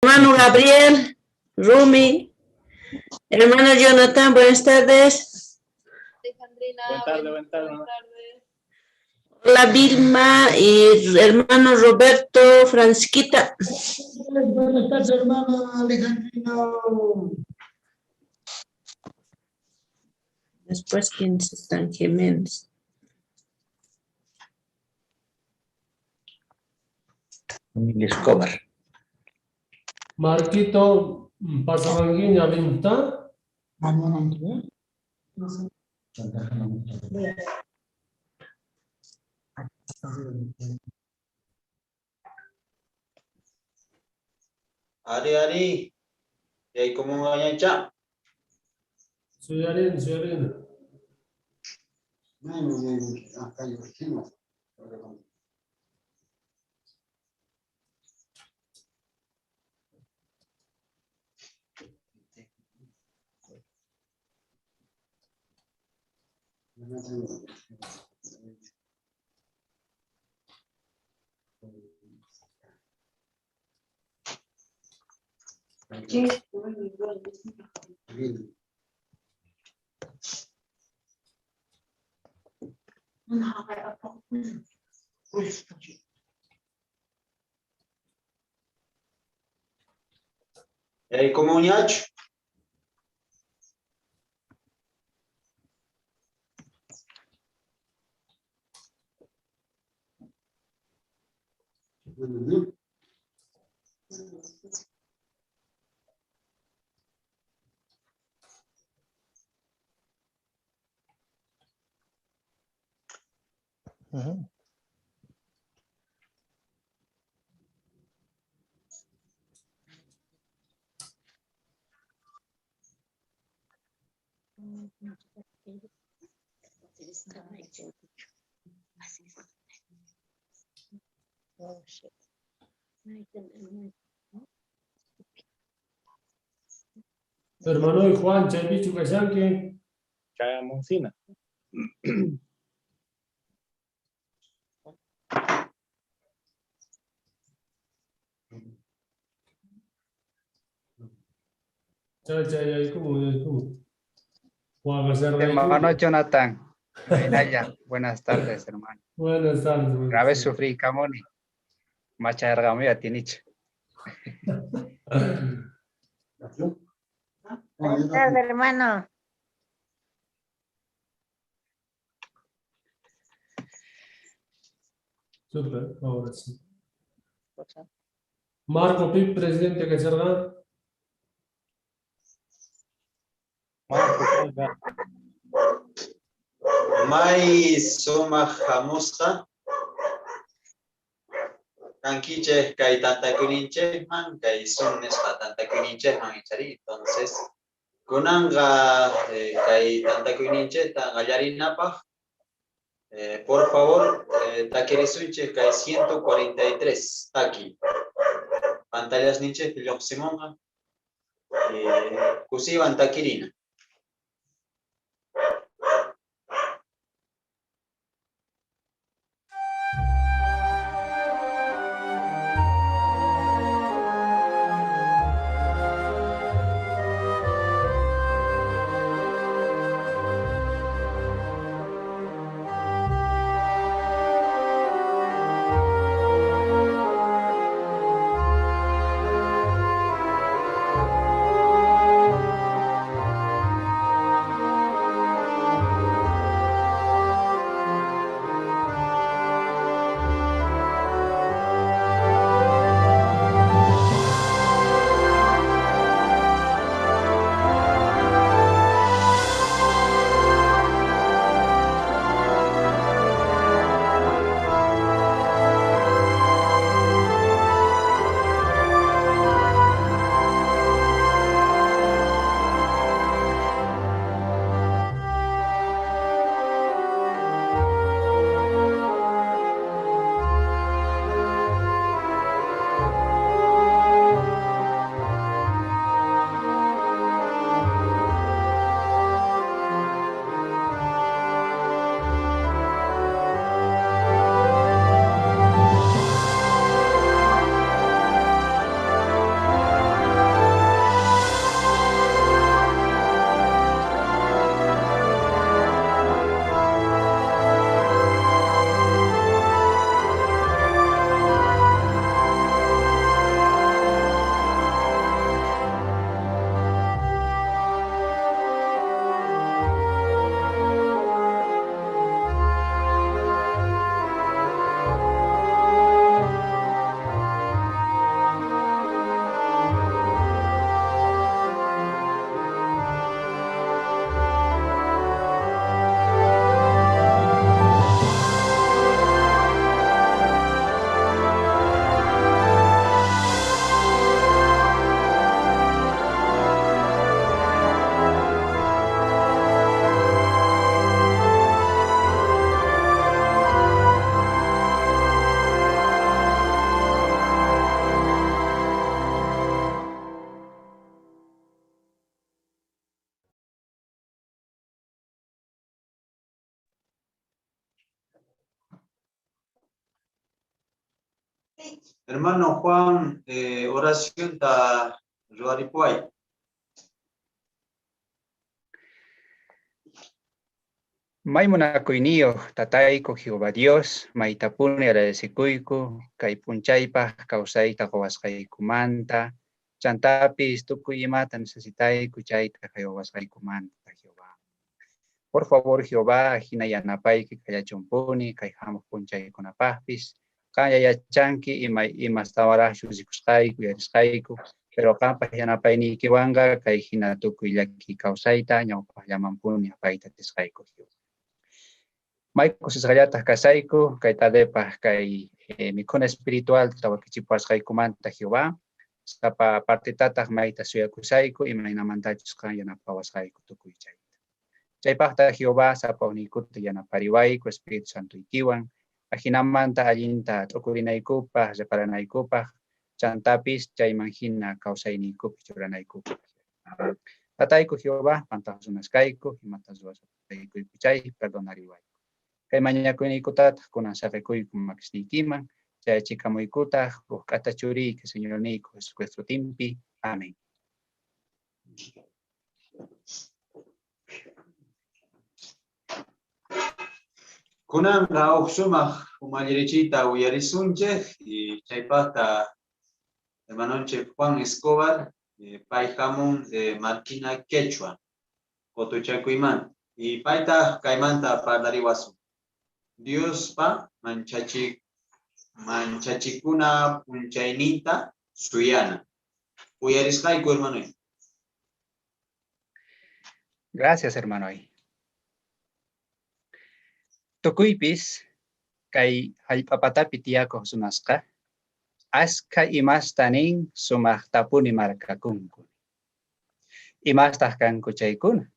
Hermano Gabriel, Rumi, hermano Jonathan, buenas tardes. Alejandrina, buenas tardes. Hola Vilma y hermano Roberto, Francisquita. Buenas tardes, hermano Alejandrina. Después, ¿quiénes están? Jiménez. Familia Escobar. Marquito, Pasamangueña, ¿vinta? Ari, y ahí como vaya ya. Soy Arena. Acá yo decimos. Y ahí como un yacho. Hermano y Juan, Chavichu, Cayanque. Chayamoncina. Chay, ¿cómo? Juan Becerra. Hermano Jonathan, Naya, buenas tardes, hermano. Buenas tardes. Grave sufrí, Camoni. Macha Ergamia, Tinich. Buenas tardes, hermano. Súper, ahora sí. Marco Pip, presidente Cacerra. Mai suma jamusca. Kankiche kai tanta kuninche man kai sunnes tanta kuninche man ichari. Entonces, kunanga kai tanta kuninche ta gallarinapa. Por favor, taqueresunche kai 143 taki. Pantallas ninche pilok simonga. Kusiban takirina. Hermano Juan, oración ta Ruaripuay. Maimuna kuinio, tatayko Jehová Dios, maitapuni agradecikuyku, kay punchaypaj kawsayta qowasqaykumanta, chantapis tukuy imata necesitayku chayta qowasqaykumanta, Jehová. Por favor, Jehová, hina yanapayki kayachumpuni, kay hamuq punchaykunapajpis, kayayachanki imastawaraj llusikusqayku, yarisqayku, pero qanpaj yanapaynikiwanqa kay hina tukuy llaki kawsayta ñawpaj llamampuni apayta tisqayku, Jehová. Maiko sisqallataq kasayku, kay tadepaj kay mikhuna espiritual tawakichipasqaykumanta, Jehová, sapa partitataq mayta suyakusayku, imaynamantachus kan yanapawasqayku tukuy chayta. Chaypaqta Jehová sapa unikuta yanapariwayku Espíritu Santo ikiwan, ajinamanta allinta t'ukurinaykupaj, reparanaykupaj, chantapis chayman hina kawsayniykupaj churanaykupaj. Tatayku Jehová, pantapas unaskayku, imatas ruwasqaykuyku chay, perdonariwayku. Kay mañakuyniykutataq kunan saqikuyku makisniykiman, chay chikamuykutaq k'ata churiyki Señor niyku Jesucristo timpi. Amén. Kunanqa uqsumaq umallichiyta uyarisunchik y chaypaqta hermanonchik Juan Escobar pay hamun Marquina Quechua Cotochacuyman y payta kaymanta parlariwasun. Dios pa manchachikuna punchayninta suyana. Uyarisqayku hermano. Gracias, hermano. Tukuypis kay hallp'apatapi tiyako sunasqa, aska imastanin sumaqtapuni markakunku. Imastaq kanku chaykuna.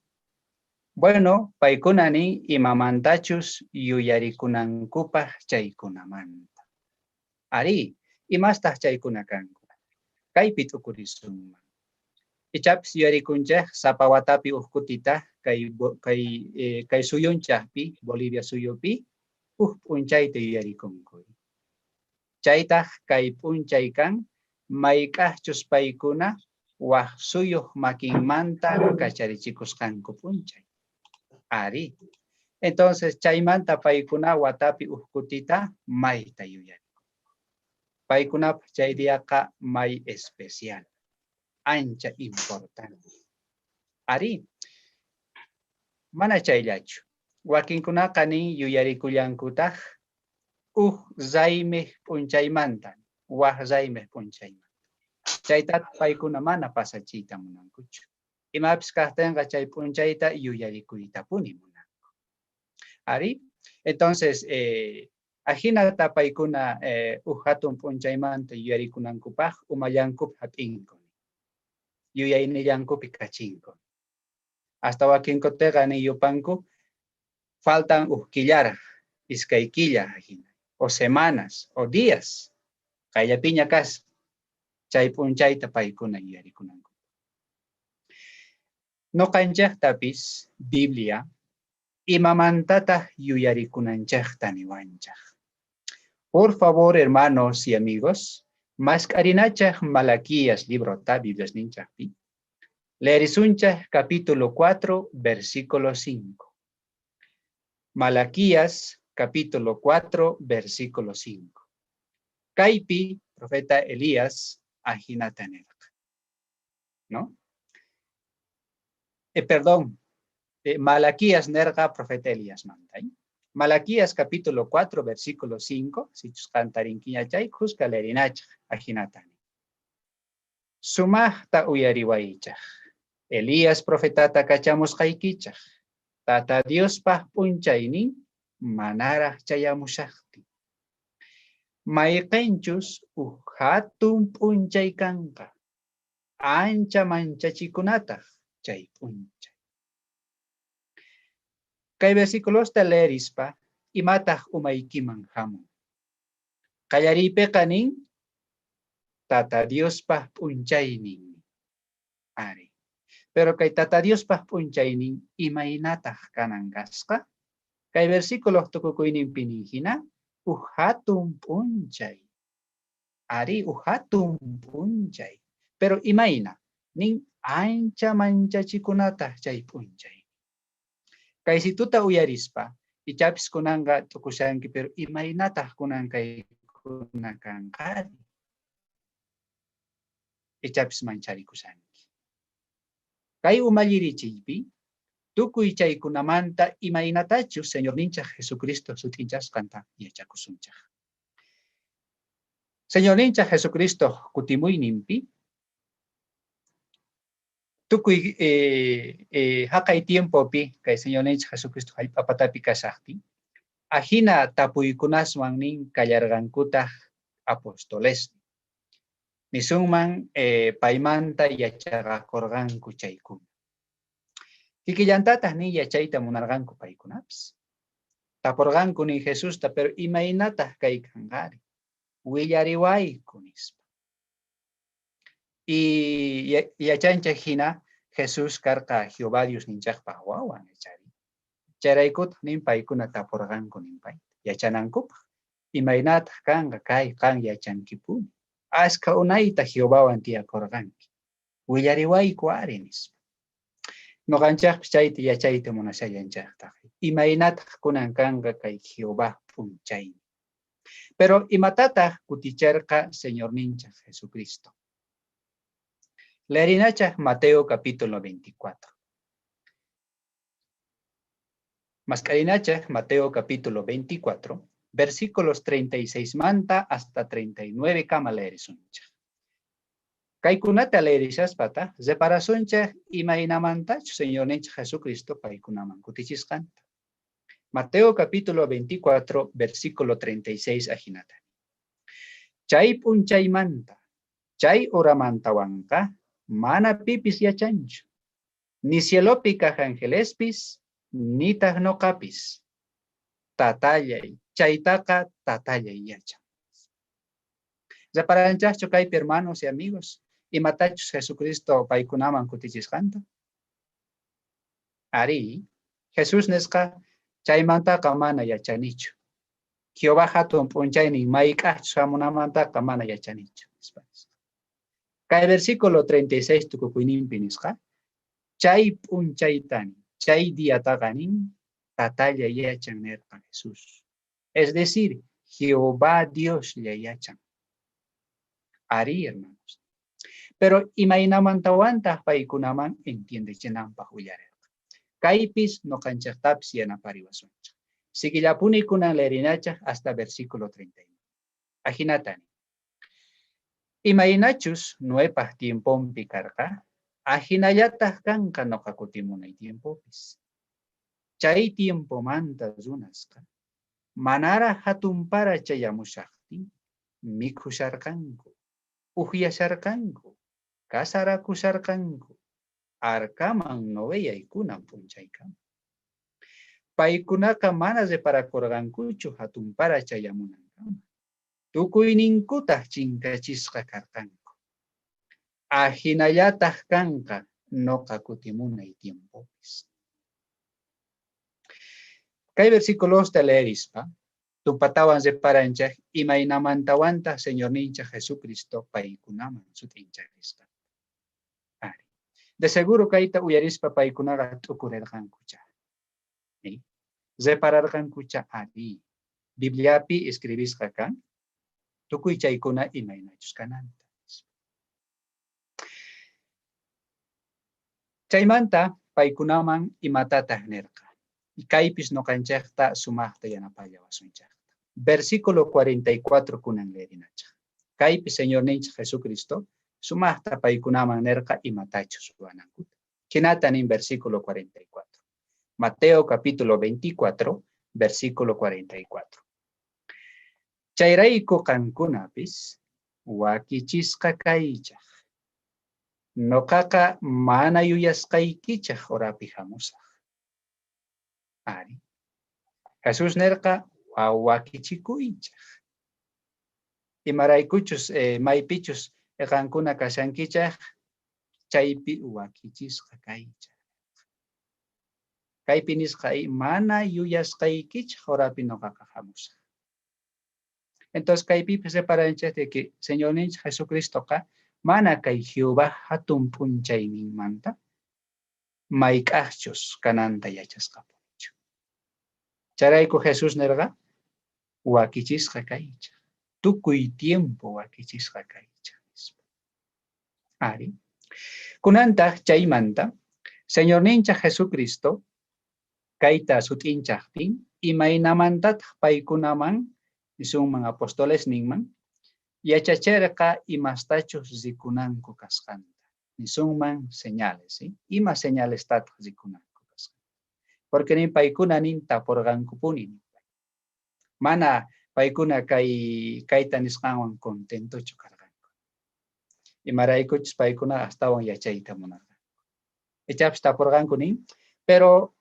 Bueno, paykunani imamantachus yuyarikunankupaj chaykunamanta. Ari, imastaq chaykuna kanku. Kaypi tukurisunman. Ichapis yuyarikunchaq sapa watapi uqkutita kay suyunchaqpi, Bolivia suyupi, punchayta yuyarikunku. Chaytaq kay punchay kan mayk'aqchus paykuna waq suyuq makinmanta kacharichikusqanku punchay. Ari. Entonces, chaymanta paykuna watapi uqkutita mayta yuyarikunku. Paykuna chay diaqa may especial. Ancha importante. Ari. Mana chayllachu. Wakinkunaqa nin yuyarikullankutaq zaymej punchaymanta, waq zaymej punchaymanta. Chaytat paykuna mana pasachiyta munankuchu. Imapis kaqtinqa chay punchayta yuyarikuytapuni munanku. Ari, entonces, ajinata paykuna hatun punchaymanta yuyarikunankupaq umallankupi hap'inkuni. Yuyaynillankupi kachinku. Hasta wakinkutega ni yupanku faltan killara, iskay killa, o semanas, o días. Kayapiña kas, chay punchayta paykuna yuyarikunanku. Noqanchaqtapis Biblia imamantata yuyarikunanchaqta niwanchaq. Por favor, hermanos y amigos, mascarinachaq Malaquías librota Biblias ninchaqpi. Leerisunchaq capítulo 4, versículo 5. Malaquías capítulo 4, versículo 5. Kaypi, profeta Elías, ajinatanelqa. ¿No? Malaquías nerga profeta Elías mantay. Malaquías capítulo 4, versículo 5. Si cantarin kiñachay, juska lerinachaq, ajinatani. Sumaqta uyariwaychaq. Elías profetata kachamusqaykichaq. Tata Diospaq punchaynin manaraq chayamushaqti. Mayqinchus hatun punchay kanqa. Ancha manchachikunataq chay punchay. Kay versículosta leerispa imataq umaykiman hamun. Qallariypiqa nin Tata Diospaq punchaynin. Ari. Pero kay Tata Diospaq punchaynin imaynataq kanan kasqa. Kay versículo tukukuyninpi ninhina hatun punchay. Ari uhatun punchay. Pero imaina, nin ancha manchachikunata chay punchay. Kay situta uyarispa, ichapis kunanga tukusanki, pero imainata kunang kay kunakankari. Ichapis manchari kusanki. Kay umallirichiypi, tukuy chay kunamanta imainatachu Señor nincha Jesucristo sutinchas kanta yachakusunchak. Señor nincha Jesucristo kutimuy nimpi, tukuy hakay tiempo pi kay Señor nincha Jesucristo apatapi kasakti, ahina tapuykunaswan nin kallargankuta apóstoles. Nisunman paymanta yachagakorganku chaykuna. Kikillantataq ni yachayta munarganku paykunapis. Taporganku ni Jesusta, pero imaynataq kay kankari. Willariwayku nispa. Y yachanchak hina Jesús karqa Jehová Dios ninchaqpaq wawan yachari. Charaykutaq nin paykuna taporganku ninpay. Yachanankupaq. Imaynataq kanqa kay kan yachankipuni. Aska unayta Jehováwan tiyakorganki. Willariwayku ari nispa. Noqanchaqpis chayta yachayta munashallanchaqtaq. Imaynataq kunan kanqa kay Jehová punchay. Pero imatataq kuticharqa Señor ninchaq Jesucristo. Leerinachaq Mateo capítulo 24. Mascarinachaq Mateo capítulo 24, versículos 36 manta hasta 39 kama leerisunchaq. Kaykunata leerishaspataj separasunchaq imaynamantach Señor ninchaq Jesucristo paykunaman kutichisqanta. Mateo capítulo 24, versículo 36 ajinata. Chay punchaymanta, chay oramantawanqa, mana pipis yachanchu, ni cielopi kaq angelespis, ni taq noqapis. Tatallay, chaytaqa tatallay yachan. Zaparanchaqchu kaypi hermanos y amigos, imatachus Jesucristo paykunaman kutichisqanta. Ari, Jesús nesqa chaymantaqa mana yachanichu. Jehová hatun punchaynin mayk'aqchu hamunamantaqa mana yachanichu. Kay versículo 36 tukukuyninpi nisqa, chay punchaytani, chay diyataqa nin tatalla yachan nerqa Jesús. Es decir, Jehová Dios le yachan. Ari, hermanos. Pero imaynamantawantaq paykunaman entiende chinanpaq willarerqa. Kaypis noqanchaqtapis yanapariwasunchaq. Sikillapuni kunan leerinachaq hasta versículo 39. Ajinatani. Imaynachus nuepaq tiempompi karqa, ajinallataq kanqa noqa kutimunay tiempopis. Chay tiempomanta runasqa, manara hatumpara chayamushaqtin, mikhusharqanku, uhyasharqanku, kasarakusharqanku, arkaman noveyaykunan punchaykama. Paykunaqa mana separakurqankuchu hatumpara chayamunankama. Tukuyninkutaq chinkachisqa karqanku. Ajinallataq kanqa noqa kutimunay tiempopis. Kay versículos te leerispa, tumpatawan separanchaq imaynamantawanta Señor ninchaq Jesucristo paykunaman sutinchaqisqa. Ari. De seguro kayta uyarispa paykunaqa tukurerqankucha. Separarqankucha ari. Bibliapi escribisqa kan, tukuy chaykuna imaynachus kananta. Chaymanta paykunaman imatataq nerqa. Kaypis noqanchaqta sumaqta yanapallawasunchaqta. Versículo 44 kunan leerinachaq. Kaypis Señor ninchaq Jesucristo sumaqta paykunaman nerqa imatachus ruwanankuta. Hinata nin versículo 44. Mateo capítulo 24, versículo 44. Chayrayku qankunapis wakichisqa kaychaq. Noqaqa mana yuyasqaykichaq orapi hamusaq. Ari. Jesús nerqa wakichikuychaq. Imaraykuchus maypichus qankuna kashankichaq chaypi wakichisqa kaychaq. Kaypi nisqa mana yuyasqaykichaq orapi noqaqa hamusaq. Entonces, kaypi separanchas de que Señor ninch Jesucristo ka, mana kay Jehová hatun punchay manta, maikachos kananta yachasqapunchu. Charayku Jesús nerga, wakichisqa kaycha. Tukuy tiempo wakichisqa kaycha. Ari. Kunanta chaymanta, Señor nincha Jesucristo, kayta sutinchaqtin, imaynamantat paykunaman, isunman apóstoles ninman, yachacherqa imastachus zikunanku kasqanta. Isunman señales, ¿sí? Ima señales tataq zikunanku kasqanta. Porque nin paykuna nin tapurqankupuni. Mana paykuna kayta nisqanwan contentochu karqanku. Imaraykuchus paykuna astawan yachayta munarqanku. Echapish tapurqanku nin, pero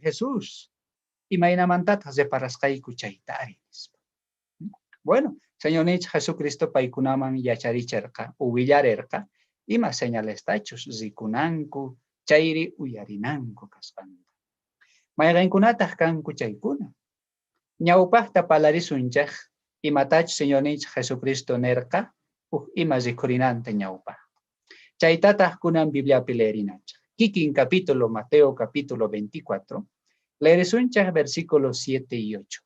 Jesús imaynamantataq separasqayku chaytari. Bueno, Señor nincha Jesucristo paykunaman yacharicharqa, willarerqa, ima señales tachus zikunanku, chayri uyarinanku kasqanta. Mayqinkunataq kanku chaykuna. Ñawpaqta palarisunchaq, imatach Señor nincha Jesucristo nerqa, ima zikurinanta ñawpaq. Chaytataq kunan Bibliapi leerinachaq. Kikin capítulo, Mateo capítulo 24, leerisunchaq versículos 7 y 8.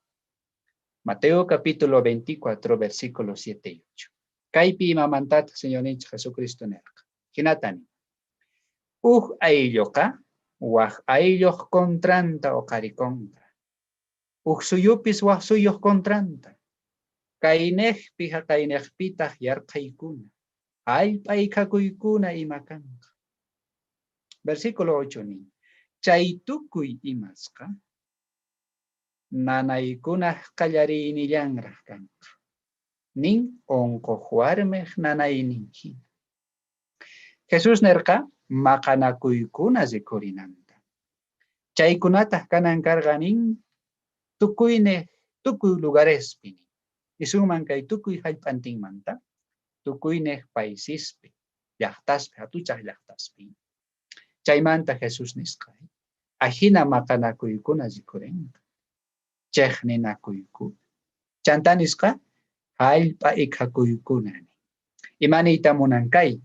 Mateo capítulo 24, versículos 7 y 8. Kaypi imamantat Señor nincha Jesucristo nerqa. Hinatani. Aylloqa, waj aylloq contranta o caricontra. Suyupis waj suyuq contranta. Kaynejpiqa kaynejpitaq yarqaykuna. Allp'aykakuykuna imakanqa. Versículo 8 nin. Chaytukuy imasqa. Nanaykunaq qallarinillanraq kanqa. Nin onkoq warmiq nanayninki. Jesús nerqa maqanakuykuna zikurinanta. Chaykunataq kanan karqa nin tukuy lugarespi. Isunman kay tukuy hallp'antinmanta. Tukuynej paisispi. Llaqtaspi, hatuchaq llaqtaspi. Chaymanta Jesús nisqa. Ahina maqanakuykuna zikurinqa. Chejninakuyku. Chantanisqa hallp'a ikhakuykuna. Imaniyta munankay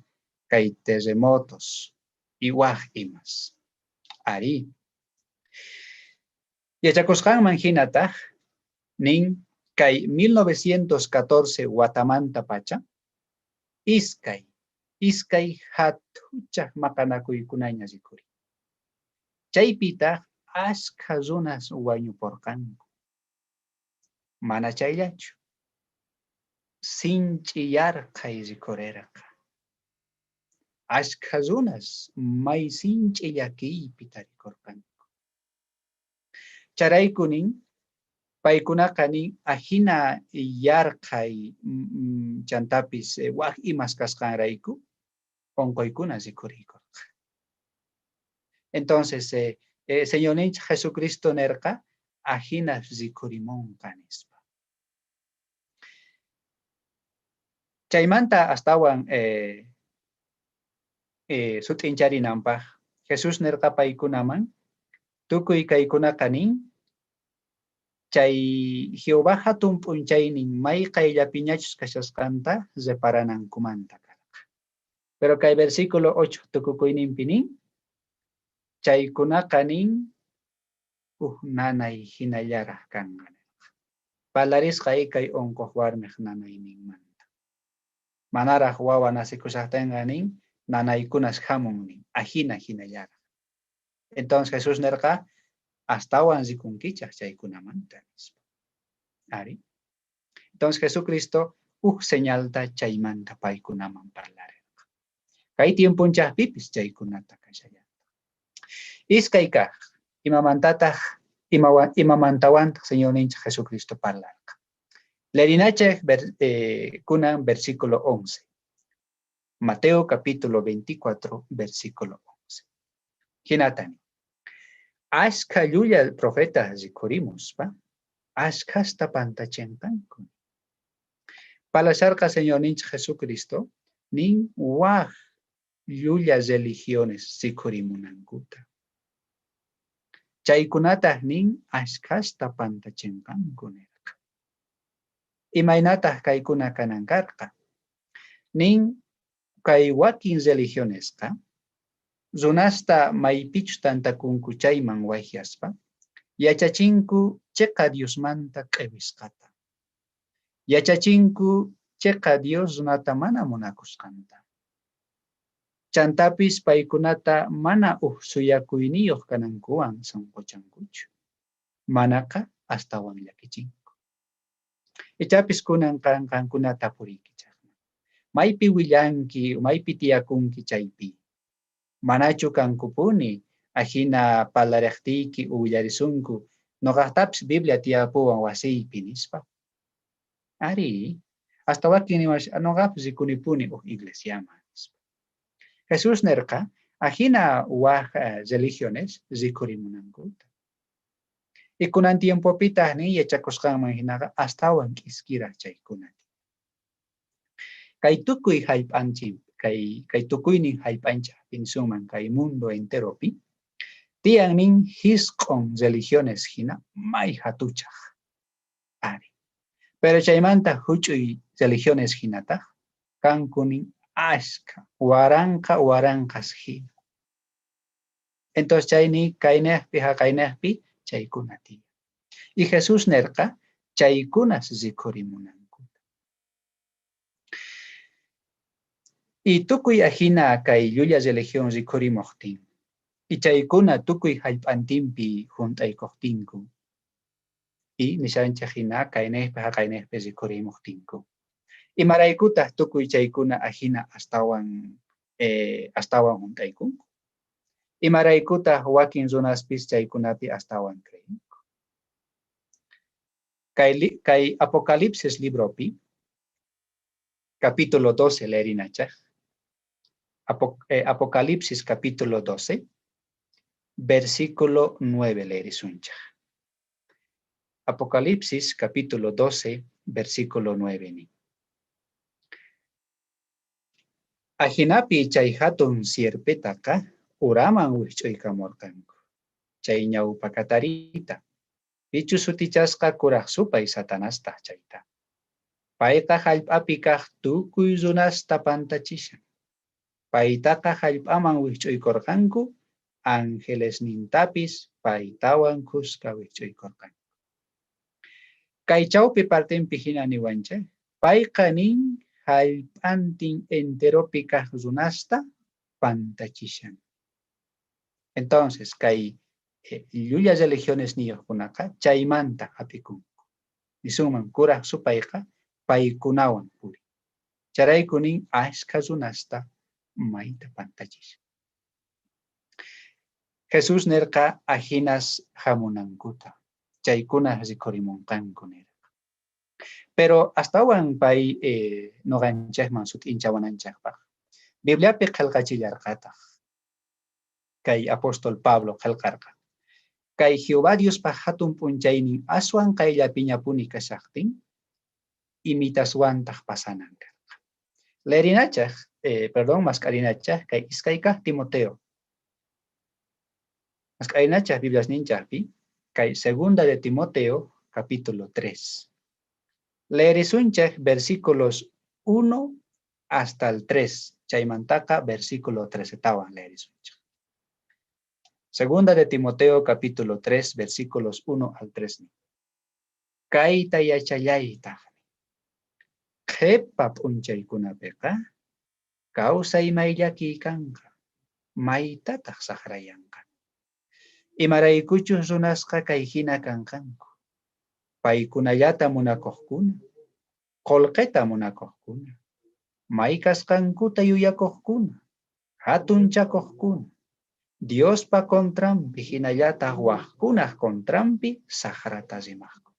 kay terremotos iwaq imas. Ari. Yachakusqanman hinataq nin kay 1914 watamanta pacha iskay hatuchaq maqanakuykunaña zikuri. Chaypitaq ashka runas wañuporqanku. Mana chayllachu. Sinchiyarqay zikurerqa. Ashka runas may sinchiyakiypi tarikurqanku. Charaykunin paykunaqa nin ahina yarqay chantapis waq imas kasqanrayku onkoykuna zikuriykurqa. Entonces, Señor nincha Jesucristo nerqa ahina zikurimunqa nispa. Chaymanta astawan sutincharinanpaq Jesús nerqa paykunaman tukuy kaykunaqa nin chay Jehová hatun p'unchaynin may qayllapiñachus kashasqanta reparanankumanta karqa. Pero kay versículo 8 tukukuyninpi nin chaykunaqa nin nanay hinallaraq kanqa. Palarisqa kay onkoq warmiq nanayninmanta. Manaraq wawa nasikushaqtinqa nin nanaykunas hamun nin ahina hinallaraq. Entonces Jesús nerqa astawan zikunkichaq chaykunamanta. Ari. Entonces Jesucristo señalta chaymanta paykunaman parlarirqa. Kay tiempunchaqpipis chaykunata kashallanta. Iskay kaq imamantawantaq Señor nincha Jesucristo parlarqa. Lerinachaq kunan versículo 11. Mateo capítulo 24, versículo 11. Hinatani. Ashka llulla profeta zikurimuspa, ashkasta pantachenkanku. Palasarqa Señor nincha Jesucristo, nin waq llulla religiones zikurimunankuta. Chaykunataq nin ashkasta pantachenkanku nerqa. Imaynataq kaykuna kanan karqa. Nin kay wakin religionesqa runasta maypichu tantakunku chayman wajiaspa yachachinku cheqa Diosmanta q'iwisqata. Yachachinku cheqa Dios runata mana munakusqanta. Chantapis paykunata mana suyakuyniyuq kanankuwan sanquchankuchu. Manaqa astawan llakichinku. Ichapis kunan kankunata puriykichaqman. Maypi willanki, maypi tiyakunki chaypi. Manachu kankupuni ajina parlariqtiyki willarisunku noqaqtapis Biblia tiyapuwan wasiypi nispa. Ari, hasta wakin nimash noqapis rikunipuni iglesiaman. Jesús nerqa ajina waq religiones rikurimunankuta. Y kunan tiempo pitaqnin yachakusqanman hinaqa astawan k'iskira chaykunata. Kay tukuy hallp'anchik, kay tukuynin hallp'anchikpin suman kay mundo enteropi, tiyannin hisq'un religiones hina may hatuchaq. Ari. Pero chaymanta huch'uy religiones hinataq kankunin ashka, waranqas hina. Entonces chayni kaynaqpi chaykunati. Y Jesús nerqa chaykunas rikurimunanku. Y tukuy ajina kay llulla religión rikurimuqtin. Y chaykuna tukuy hallp'antinpi hunt'aykuqtinku. Y nishanchik hina kaynaqpi rikurimuqtinku. Y maraykutaq tukuy chaykuna ajina astawan hunt'aykunku. Y maraykutaq wakin runaspis chaykunapi astawan creyinku. Kay Apocalipsis libropi, capítulo 12 leerinachaq. Apocalipsis capítulo 12, versículo 9 leerisunchaq. Apocalipsis capítulo 12, versículo 9 ni. Ajinapi chay hatun sierpetaqa uraman wich'uykamurqanku. Chay ñawpakatarita. Pichu sutichasqa kuraq supay satanasta chayta. Payqa hallp'api kaq tukuy runasta pantachishan. Paytaqa hallp'aman wich'uykurqanku ángeles nintapis paytawan kusqa wich'uykurqanku. Kay chawpi partenpi hina niwanchay. Payqa nin hallp'antin enteropi kaq runasta pantachishan. Entonces, kay llulla religiones niyuqkunaqa chaymanta apikunku. Nisuman kuraq supayqa paykunawan puri. Charayku nin ashka runasta mayta pantachishan. Jesús nerqa ajinas hamunankuta. Chaykuna rikurimunqanku nerqa. Pero astawan pay noqanchaqman sutinchawananchaqpaq. Bibliapi qillqachillarqataq. Kay apóstol Pablo qillqarqa. Kay Jehová Diospaq hatun p'unchaynin aswan qayllapiñapuni kashaqtin imitaswantaq pasanan karqa. Leerinachaq, masqarinachaq kay iskaykaq Timoteo. Masqarinachaq Biblias ninchaqpi kay segunda de Timoteo capítulo 3. Leerisunchaq versículos 1 hasta el 3. Chaymantaqa versículo 13 tawan leerisunchaq. Segunda de Timoteo capítulo 3 versículos 1 al 3. Kayta yachayaytaq. Qhipa p'unchaykunapiqa kawsay mayllaki kanqa. Maytataq saqrayanqa. Imaraykuchus runasqa kay hina kanqanku. Paykunallata munakuqkuna. Qolqeta munakuqkuna. May kasqankuta yuyakuqkuna. Hatunchakuqkuna. Diospa kontrampi hinallataq waqkunaq kontrampi saqrata rimaqku.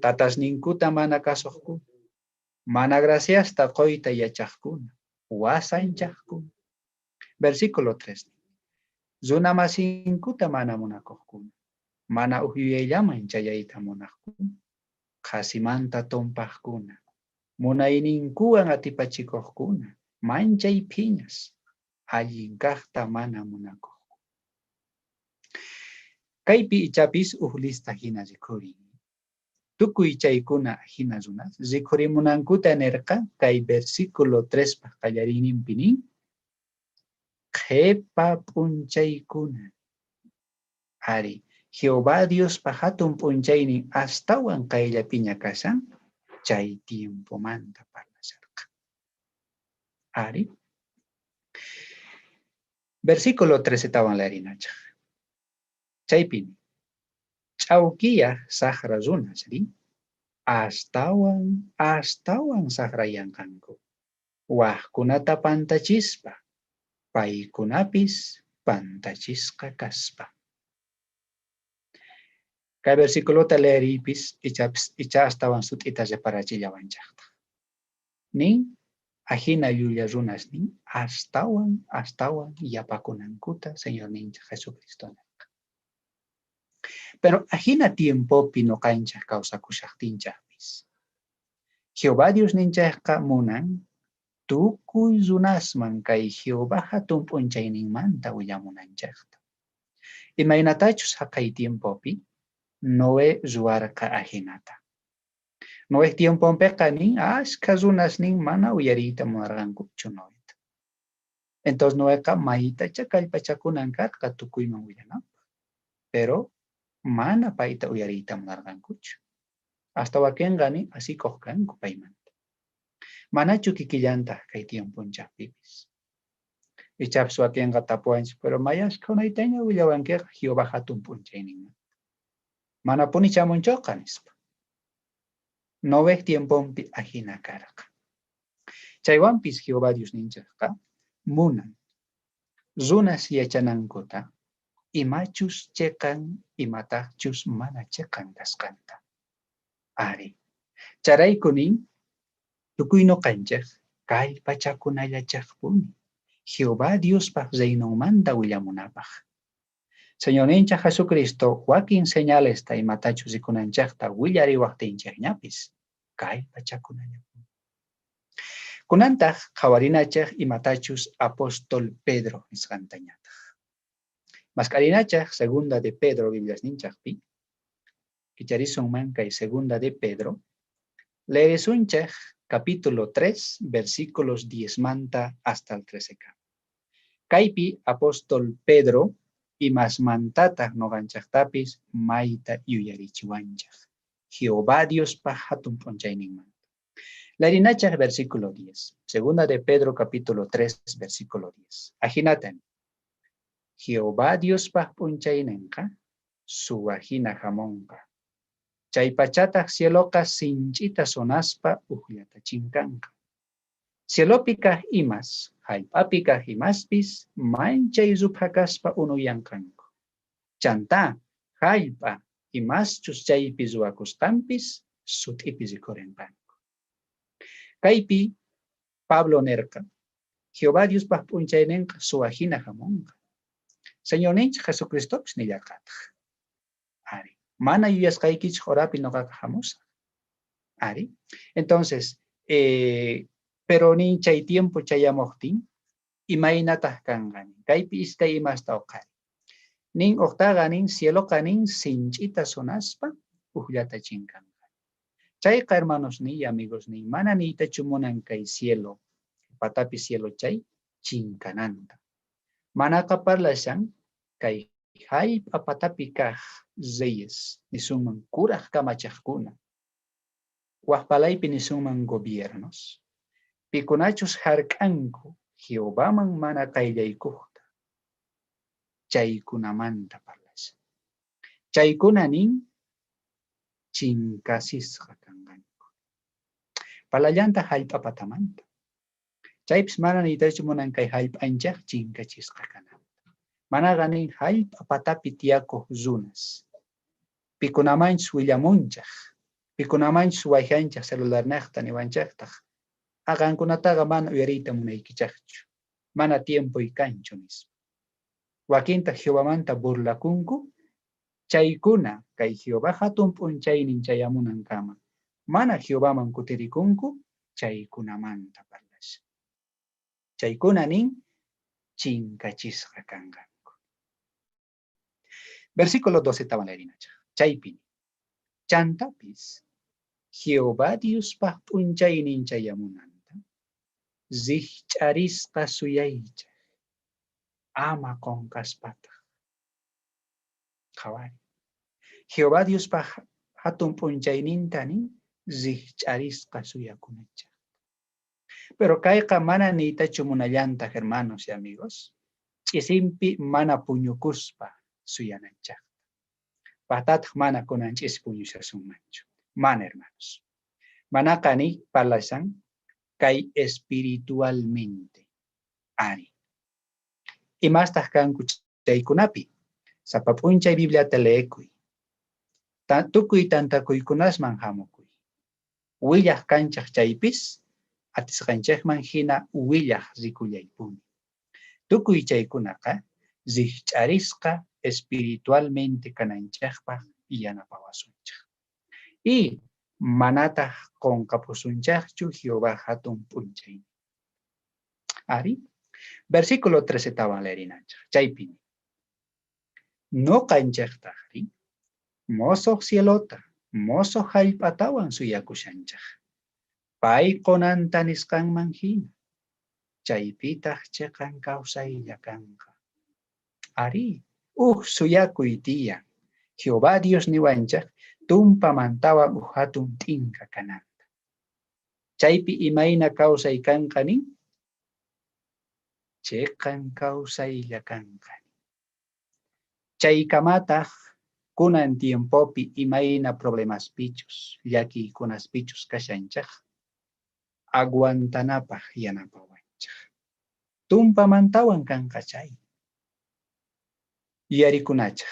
Tatas ninkuta mana kasuqkuna. Mana graciasta qoyta yachaqkuna. Wasanchaqkuna. Versículo 3. Runa masinkuta mana munakuqkuna. Mana uhyuyayllaman chayayta munaqkuna. Qasimanta tumpaqkuna. Munayninkuwan atipachikuqkuna. Manchay phiñas. Allin kaqta mana munakuq. Kaypi ichapis lista hina rikurin. Tukuy chaykuna hina runas. Zikurimunankuta nerka kay versículo 3 pa qallarinin pinin. Qhepa p'unchaykuna. Ari, Jehová Dios pa hatun p'unchaynin astawan qayllapiña kashan, chay tiempo manta parlasharqa. Ari. Versículo 13 tawan larinachaq. Chaypin. Chawkiya sahra runas ri. Astawan sahrayankanku. Wahkunata pantachispa. Paykunapis pantachisqa kaspa. Kay versículo ta leeripis icha astawan sut'ita reparachillawanchaqta. Nin ajina yuya runas nin astawan yapakunankuta Señor nincha Jesucristo. Pero ajina tiempo pinoqanchaq kawsakushaqtinchaqpis. Jehová Dios ninchaqqa munan tukuy runasman kay Jehová hatun p'unchayninmanta willamunanchaqta. Imaynatachus haqay tiempopi Noé ruarqa ajinata. Noé tiemponpiqa nin ashka runas nin mana uyariyta munarqankuchu Noeta. Entonces Noéqa maytacha kallpachakunan karqa tukuyman willanapaq. Pero mana payta uyariyta munarqankuchu. Hasta wakinqa nin asikuq kanku paymanta. Manachu kikillantaq kay tiemponchaqpipis. Ichapas wakinqa tapuanchik, pero mayashka unaytaña willawankiqa Jehová hatun p'unchayninman. Mana puni chamunchoqa nispa. Noé tiempompi ajina karqa. Chaywanpis Jehová Dios ninchaqqa munan runas yachanankuta imachus cheqan imatachus mana cheqan kasqanta. Ari. Charaykunin tukuy noqanchaq kay pachakunallachaqpuni Jehová Diospaq reynonmanta willamunapaq. Señor nincha Jesucristo wakin señales ta imatachus rikunanchaqta willariwaqtinchaqñapis kay pachakunallapuni. Kunantaq qawarinachaq imatachus apóstol Pedro nisqantañataq. Masqarinachaq segunda de Pedro Biblias ninchaqpi. Kicharisunman kay segunda de Pedro. Leerisunchaq capítulo 3 versículos 10 manta hasta el 13. Kaypi apóstol Pedro imasmantataq noqanchaqtapis mayta yuyarichiwanchaq. Jehová Dios pa hatun p'unchayninman. Leerinachaq versículo 10. Segunda de Pedro capítulo 3 versículo 10. Ajinatan. Jehová Dios pa p'unchaynenqa suwajina hamonqa. Chaypachataq cieloqa sinchita sonaspa uqllatachinkanqa. Cielopi kaq imas, hallp'api kaq imaspis manchay ruphakaspa unuyankanku. Chanta, hallp'a imaschus chaypi ruwakusqanpis sut'ipi rikurinqanku. Kaypi Pablo nerqa, Jehová Dios pa p'unchaynenqa suwajina hamonqa. Señor nincha Jesucristopis nillaqataq. Ari. Mana yuyasqaykichik orapi noqaqa hamusaq. Ari. Entonces, pero nin chay tiempo chayamuqtin, imaynataq kanqani. Kaypi iskay imasta uqari. Nin uqtaqa nin cieloqa nin sinchita sonaspa uqllatachinkanqa. Chayqa hermanos ni amigos ni mana niytachu munan kay cielo, patapi cielo chay chinkananta. Manaqa parlashan kay hallp'a patapi kaq reyes nisunman kuraq kamachaqkuna. Waqpalaypi nisunman gobiernos. Pikunachus hark'anku Jehováman mana qayllaykuqta. Chaykunamanta parlashan. Chaykuna nin chinkasisqa kanqanku. Parlallanta hallp'a patamanta. Chaypis mana niytachu munan kay hallp'anchaq chinkachisqa kananta. Manaqa nin hallp'a patapi tiyakuq runas. Pikunamanchus willamunchaq. Pikunamanchus wayhanchaq celularnaqta niwanchaqtaq. Aqankunataqa mana uyariyta munaykichaqchu. Mana tiempoy kanchu nispa. Wakintaq Jehovamanta burlakunku. Chaykuna kay Jehová hatun p'unchaynin chayamunankama. Mana Jehovaman kutirikunku. Chaykunamanta parlasha. Chaykuna nin chinkachisqa kanqanku. Versículo 12 taban leerinachaq. Chaypin. Chantapis, Jehová Dios pa punchay ninchayamunanta, zich'arisqa suyaycha, ama con kaspata. Kawari. Jehová Dios pa hatun punchay nintani, zich'arisqa suyakunacha. Pero kayqa mana niytachu munallanta, hermanos y amigos. Ch'isimpi mana puñukuspa suyanancha. Patataq mana kunan ch'is puñushasunmanchu. Mana, hermanos. Mana kani palasan kay espiritualmente. Ari. Imastaq kanku chaykunapi. Sapapunchay Bibliata leekuy. Tukuy tantakuykunasman hamukuy. Willaq kanchaq chaypis, atisqanchikman hina willaq rikullaypuni. Tukuy chaykunaqa zich'arisqa espiritualmente kananchikpaq yanapawasunchik. Y manataq qonqapusunchikchu Jehová hatun p'unchay. Ari, versículo 13 tawan lerinanchik. Chaypini. Noqanchiktaqri mosoq cielota, mosoq hallp'atawan suyakushanchik. Pay qonanta nisqanman hina. Chaypitaq chiqan kawsaylla kanqa. Ari, suyakuy tiyan. Jehová Dios niwanchik tumpamantawan hatun t'inka kananta. Chaypi imayna kawsay kanqani, chiqan kawsaylla kanqani. Chaykamataq kunan tiempopi imayna problemas pichus, llakikunas pichus kashanchik, aguantanapaq yanapawanchik. Tumpamantawan kanqa chay. Yarikunachik.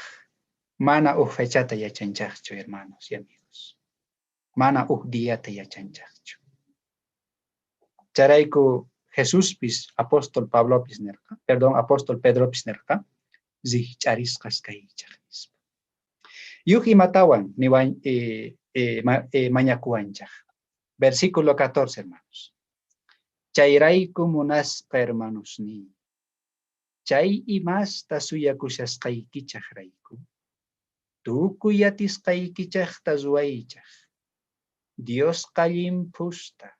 Mana fechata yachanchakchu, hermanos y amigos. Mana diyata yachanchakchu. Charayku Jesuspis, apóstol Pablopis nerqa, apóstol Pedropis nerqa, zich'arisqas kaychaq. Yuk imatawan niwan mañakuanchaq. Versículo 14, hermanos. Chayrayku munasqa hermanosni. Chay imasta suyakushasqaykichaq rayku. Tukuy atisqaykichaqta ruwaychaq. Dios qallinpusta,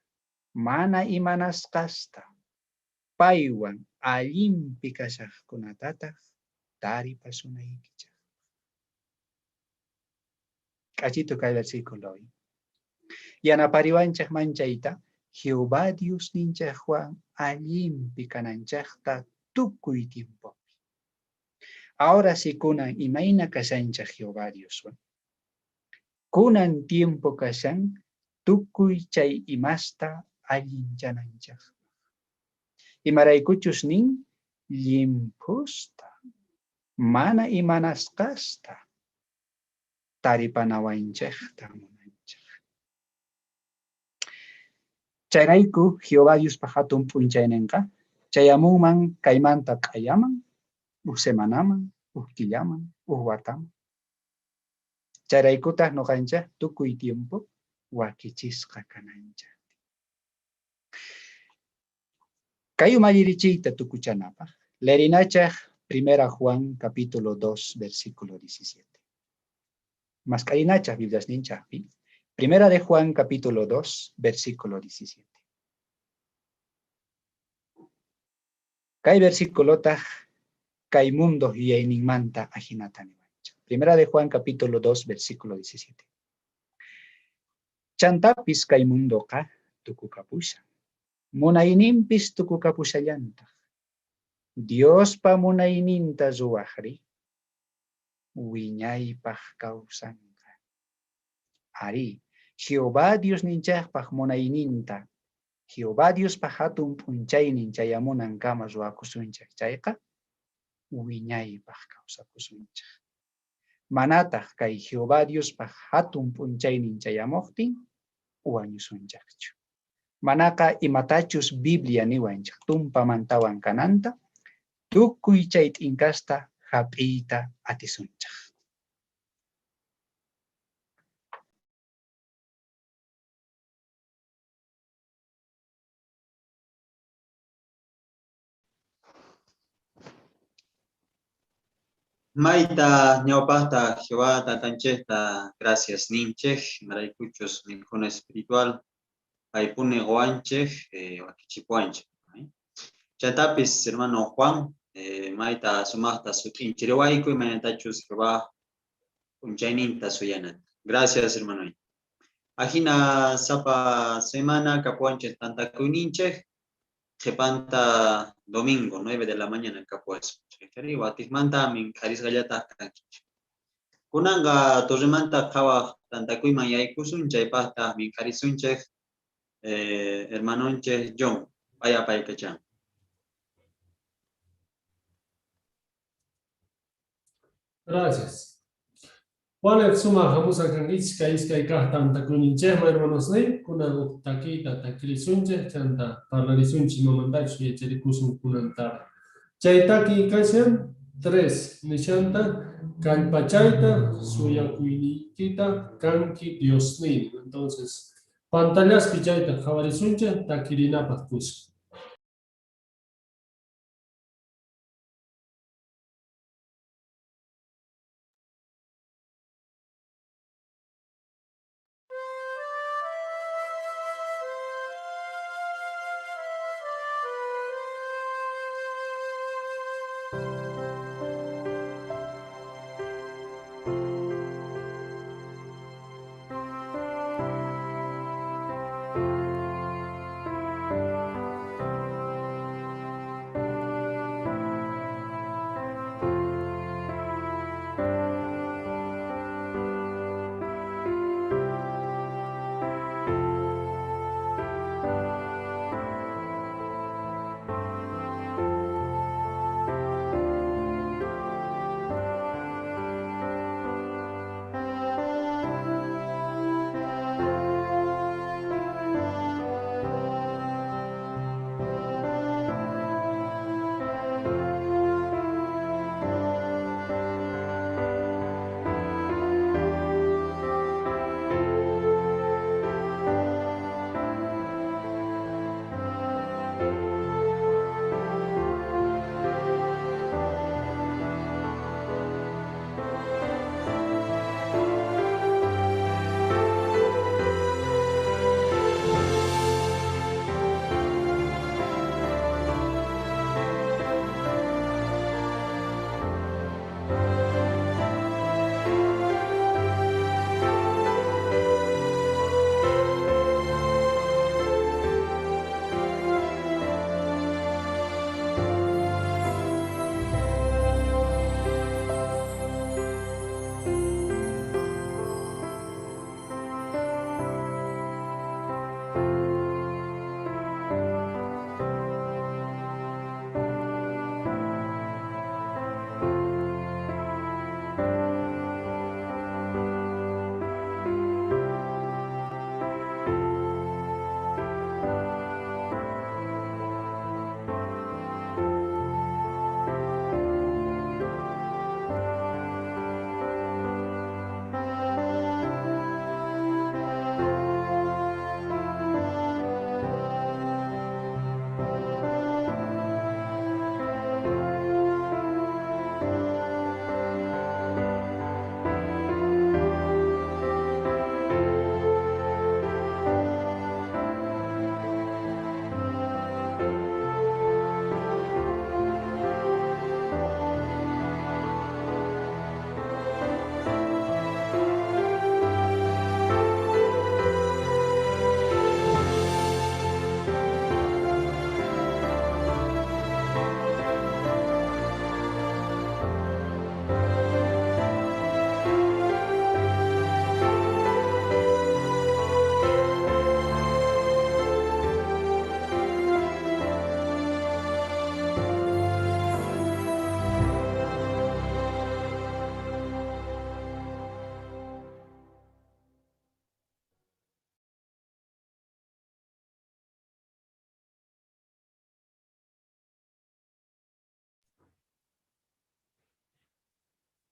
mana imanasqasta, paywan allimpi kashaqkunatataq taripasunaykichaq. Kachito kay versículo. Yanapariwanchaq manchayta, Jehová Dios ninchaqwan allimpi kananchaqta tukuy tiempo. Ahora si kunan imayna kashanchaq Jehová Dioswan. Kunan tiempo kashan tukuy chay imasta allinchananchaq. Imaraykuchus nin limpusta, mana imanasqasta taripanawanchaqta munanchaq. Chayrayku Jehová Dios hatun p'unchaynenqa chayamunman kaymanta k'ayaman, semanaman, killaman, wataman. Charaykutaq nuqanchaq tukuy tiempo wakichisqa kananchaq. Kay umalirichiyta tukuchanapaq lerinachaq 1 Juan capítulo 2 versículo 17. Mascarinachaq Biblias ninchaqpi 1 de Juan capítulo 2 versículo 17. Kay versículotaq kay mundo yayninmanta ajinatani. 1 de Juan capítulo 2 versículo 17. Chantapis kay mundoqa tukukapusha. Munayninpis tukukapushallantaq. Dios pa munayninta ruwaqri wiñaypaq kawsanqa. Ari, Jehová Dios ninchaqpaq munayninta, Jehová Dios pa hatun p'unchaynin chayamunan kama ruwakusunchaq chayqa wiñaypaq kawsakusunchaq. Manataq kay Jehová Dios pa hatun p'unchaynin chayamuqtin wañusunchaqchu. Manaqa imatachus Biblia niwanchaq tumpamantawan kananta tukuy chay t'inqasta hap'iyta atisunchaq. Maita, ñaupasta, Jehová, tatanchesta, gracias, ninchej, maraycuchos, nincuna espiritual, paipune guanchej, wakichipuanchej. Chatapis, hermano Juan, maita sumasta sutinchirewaiku y manatachus Jehová, unchaininta suyanat. Gracias, hermano. Ajina sapa semana, capuanchej, tanta kuninchej, Jepanta domingo, 9 de la mañana, capuas. Watismanta, min caris gallata, Kunanga torremanta kawa tantakuima yaikusun chaypasta min karisunchej hermanonchej John paya paykachan. Gracias. Juan suma hamusa kangichka iskay kah tantakuninchejma hermanos ne kunan takita takilisunchej chanta parlarisunchi mamandachu yacharikusun kunanta. Chaytaki kashan 3 nishanta Kalpachayta, Suyakuinikita, Kanki, Diosnin. Entonces, pantallas pichayta, Javarisuncha, Takirina Pascus.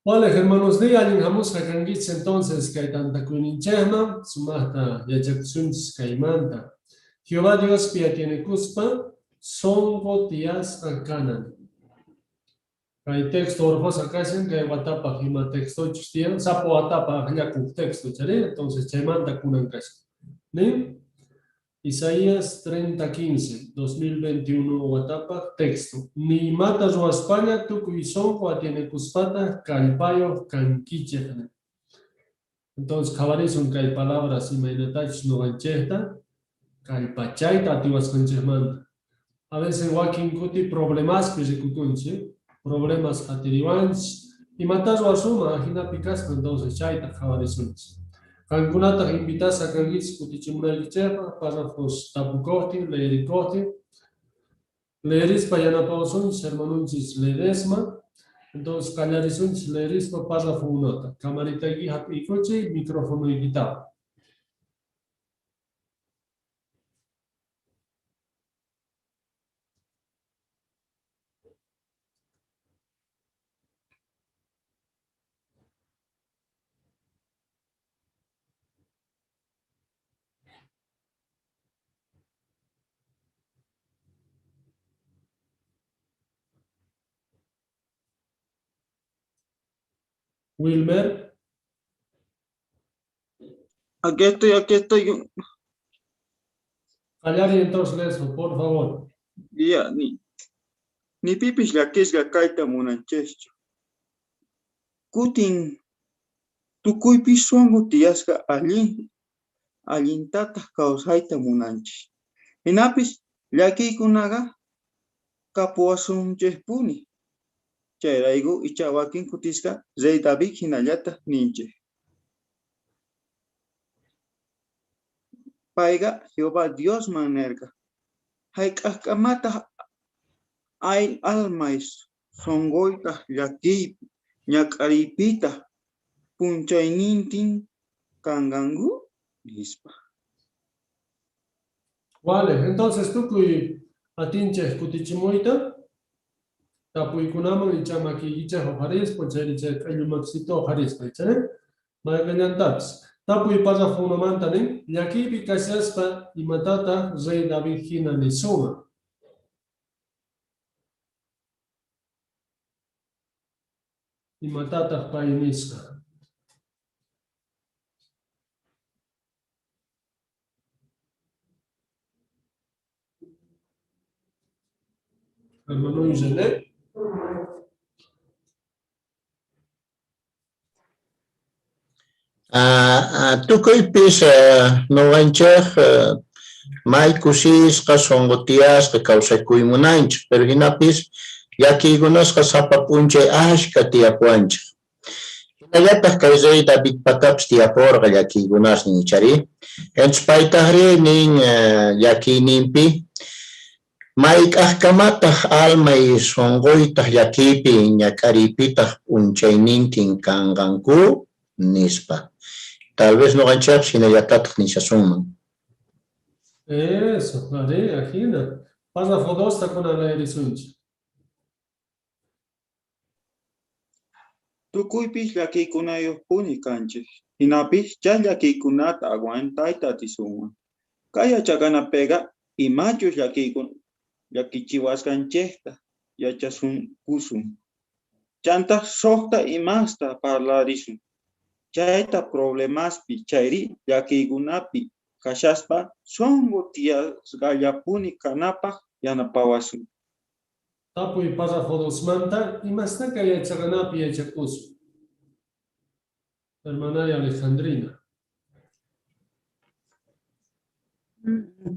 Vale, hermanos de alguien vamos a canguich entonces que hay tanta kuninchema, sumata yajaksuns kaimanta. Jehová Dios pia tiene cuspa, songo días arcanan. Hay texto orjosa casi que watapa hima texto chustia sapo watapa ya con texto chare entonces chaimanta kunan casi. ¿Ne? Isaías 30:15 2021 watapa texto. Ni matas o España tu cuizón tiene cuspata calpayo canquiche. Entonces cabarizon que hay palabras y mainatach no gancheta calpachaita tiwas canchemanta. A veces walking kuti problemas que se cutunche. Problemas atirivans y matas o asuma agina picas entonces chaita cabarizons. Cangunata invitas a Kangis Kutichimel Chepa, párrafos Tapucoti, Leericoti, Leeris Payana Pausuns, Hermanunchis Ledesma, entonces Callarizunch Leerispa, párrafo unota, Camarita Icoche, micrófono y guitarra. Wilmer, Aquí estoy. Callari entonces lesbo, por favor. Ya, ni pipis la que es la kaita munanchecho. Kutin, tu kuipis suango tiasca alintata causaita munanchi. Enapis, la que kunaga, capuasun chespuni. Chairaigo y chawakin kutisca, Rey David hinayata ninche. Paiga, Jehová Dios manerga. Haikakamata ay almais, songoita, yaki, ñakaripita, punchainintin, kangangu, lispa. Vale, entonces tú que atinches Kutichimuita, Tapuikunama y Chamaki Ichejo Haris, Pocheriche, Ayumaxito Haris, Pechare, Magañantaps. Tapu y pasa fundamentalen, y aquí picasaspa y matata rey David Hina ni suma. Y matata painisca. Hermano Yusenet. Tukuipis novanchej may kusis kasongotias que causa kuimunanch, pero hinapis yaki gunas kasapapunche ashka tiapuanch. Hinayatas kaizoi David pataps tiaporga yaki gunas nichari. En spaitahri nin yaki nimpi may kahkamatah alma y songoitah yakipi ñakaripitah unchainintin kanganku nispa. Tal vez no ganchar sin ella ni se asuman. Eso, vale, agina. Pasa fodosta con la erisunch. Tukuipis la que kunayo puni canche. Hinapis, ya la que kunata aguantaita tisuma. Kaya chagana pega y machos ya que chihuas canchesta, ya chasun kusum. Chanta sokta y masta parlarisun. Chaita problemas pichairi, ya que gunapi, kashaspa, songo tias gallapuni kanapa, yanapawasu. Tapu y pasa fodosmanta y más taca y achaganapi y achacusu. Hermana y Alejandrina.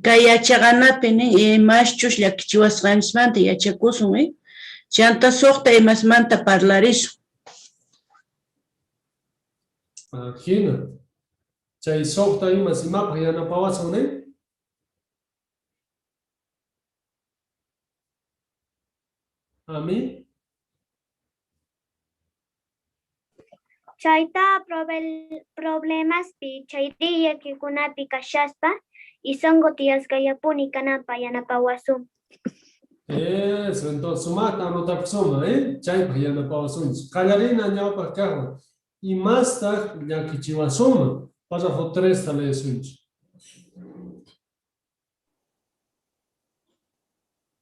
Kaya chaganapi ni machos llakichiwasqanismanta yachakusun, chanta soqta imasmanta parlarisun. Agina. Chay soqta imas imapa yanapawasun, ¿eh? ¿A mí? Chayta problemas pi chayriya que kunapi kashaspa y songo tias gallapuni kanapa yanapawasum. Eso, entonces sumata anotar suma, ¿eh? Chay yanapawasun. Callarina ñaupa kawa. Y más ta yakichiwasuma. Pasa fo 3 tale sunch.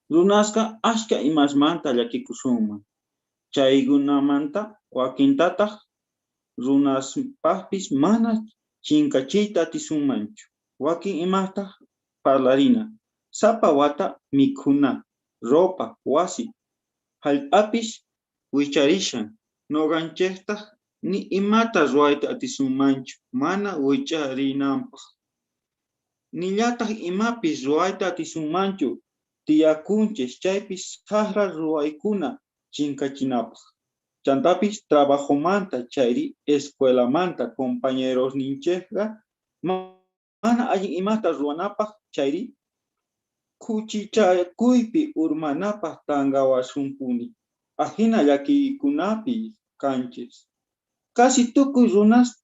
Lunaska ashka imasmanta yakikusuma. Chaykunamanta wakintataq runaspaqpis mana chinkachiyta atisunmanchu. Wakin imataq parlarina. Sapa wata mikhuna, ropa, wasi, hallp'apis wicharishan. Noqanchiktaq ni imata ruwayta atisunmanchu mana wicharinanpaq. Nillataq imapis ruwayta atisunmanchu tiyakunchis chaypis saqra ruwaykuna chinkachinapaq. Chantapis trabajomanta chayri escuelamanta compañeros ninchikqa mana allin imata ruwanapaq chayri kuchichakuypi urmanapaq tangawasunpuni. Ahina llakikunapi kanchis. Casi tukuy runas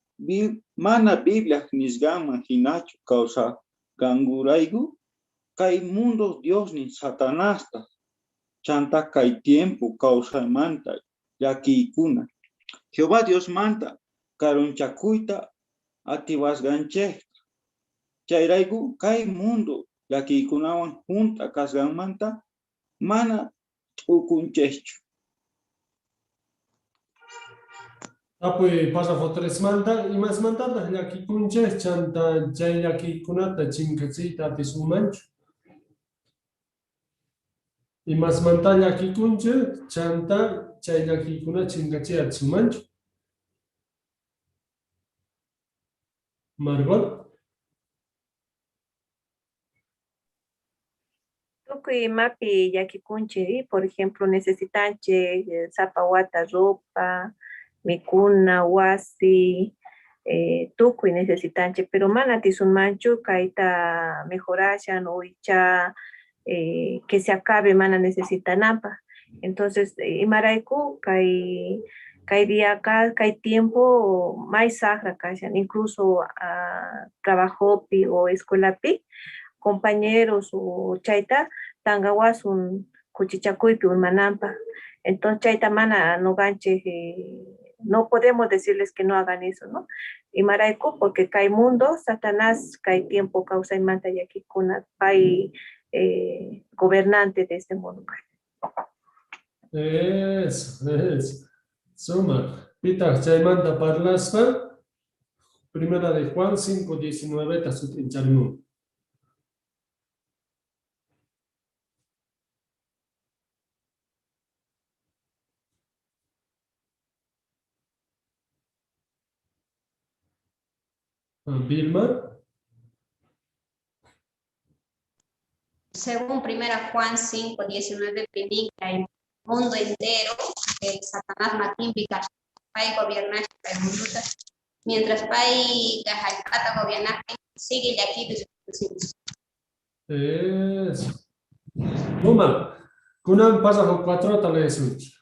mana Biblia nisqanman hinachu kawsaqangurayku kay mundo Diosnin Satanasta chanta kay tiempo kawsaymanta llakikuna. Jehová Dios manta karunchakuyta atiwasqanchikta. Chayrayku kay mundo llakikunawan junta kasqanmanta mana t'ukunchikchu. Apuy pasajo 3 manta, imas mantata llakikunchik chanta chay llakikunata chinkachiyta atisunmanchu. Imas manta llakikunchik chanta chay llakikuna chinkachiyta atisunmanchu. Margot. Tukuy mapi llakikunchik, por ejemplo, necesitanchik sapawata ropa, mikuna, wasi, tukuy necesitanchik, pero mana atisunmanchu kayta mejorashan o icha que se acabe mana necesitanapaq. Entonces, imarayku kay día kay tiempo mais saqra kashan, incluso trabajopi o escuelapi, compañeros o chayta tangawasun kuchichakuypi urmananpaq. Entonces chayta mana noqanchik no podemos decirles que no hagan eso, ¿no? Imarayku porque kay mundo Satanás kay tiempo kawsaymanta llakikuna pay gobernante de este mundo. Eso. Suma. Pitaq chaymanta parlasqa. Primera de Juan 5:19 ta sutincharimun. Vilma. Según 1 Juan 5:19, predica el mundo entero que Satanás maquimpica Pai gobierna el mundo. Mientras Pai Cajalpata gobierna, sigue de aquí de sus. Eso. Luma. Kunan pasajo 4 ta lesunch.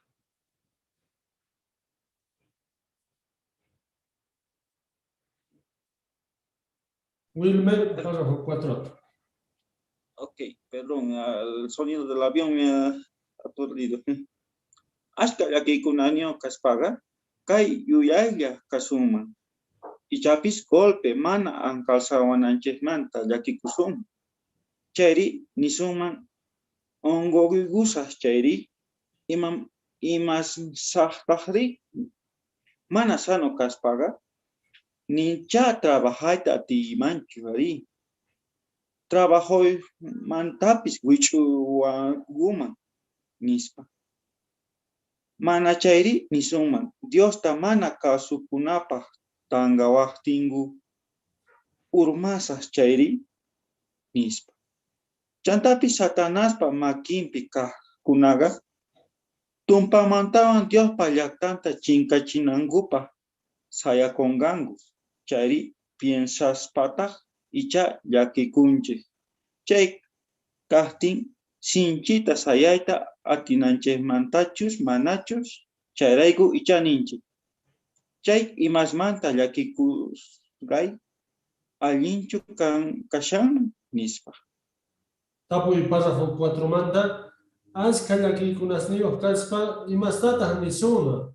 Wilmer, pasajo 4. Ok, perdón, el sonido del avión me ha aturdido. Hasta aquí con año caspaga, kay yuyaya kasuma. Y chapis golpe mana ancalzawan anchesmanta yaki kusum. Chayri nisuman ongogusas chayri imas sahpahri mana sano caspaga. Ni cha trabajayta ti manchu ari. Trabajo mantapis wichuwaguman nispa. Mana chayri nisuman Dios ta mana kasukunapaq tangawaqtingu urmasas chayri nispa. Chantapis Satanaspa makinpi kaqkunaqa tumpamantawan Diospa llaktanta chinkachinankupa sayakonganku. Chayri piensaspataq icha llakikunchik. Chay kaqtin sinchita sayayta atinanchikmantachus manachus chayrayku icha ninchik. Chay imasmanta llakikusqay allinchu kashan nispa. Tapuy pasajo 4 manta. Aska llakikunasniyuq kaspa imastataq nisuna.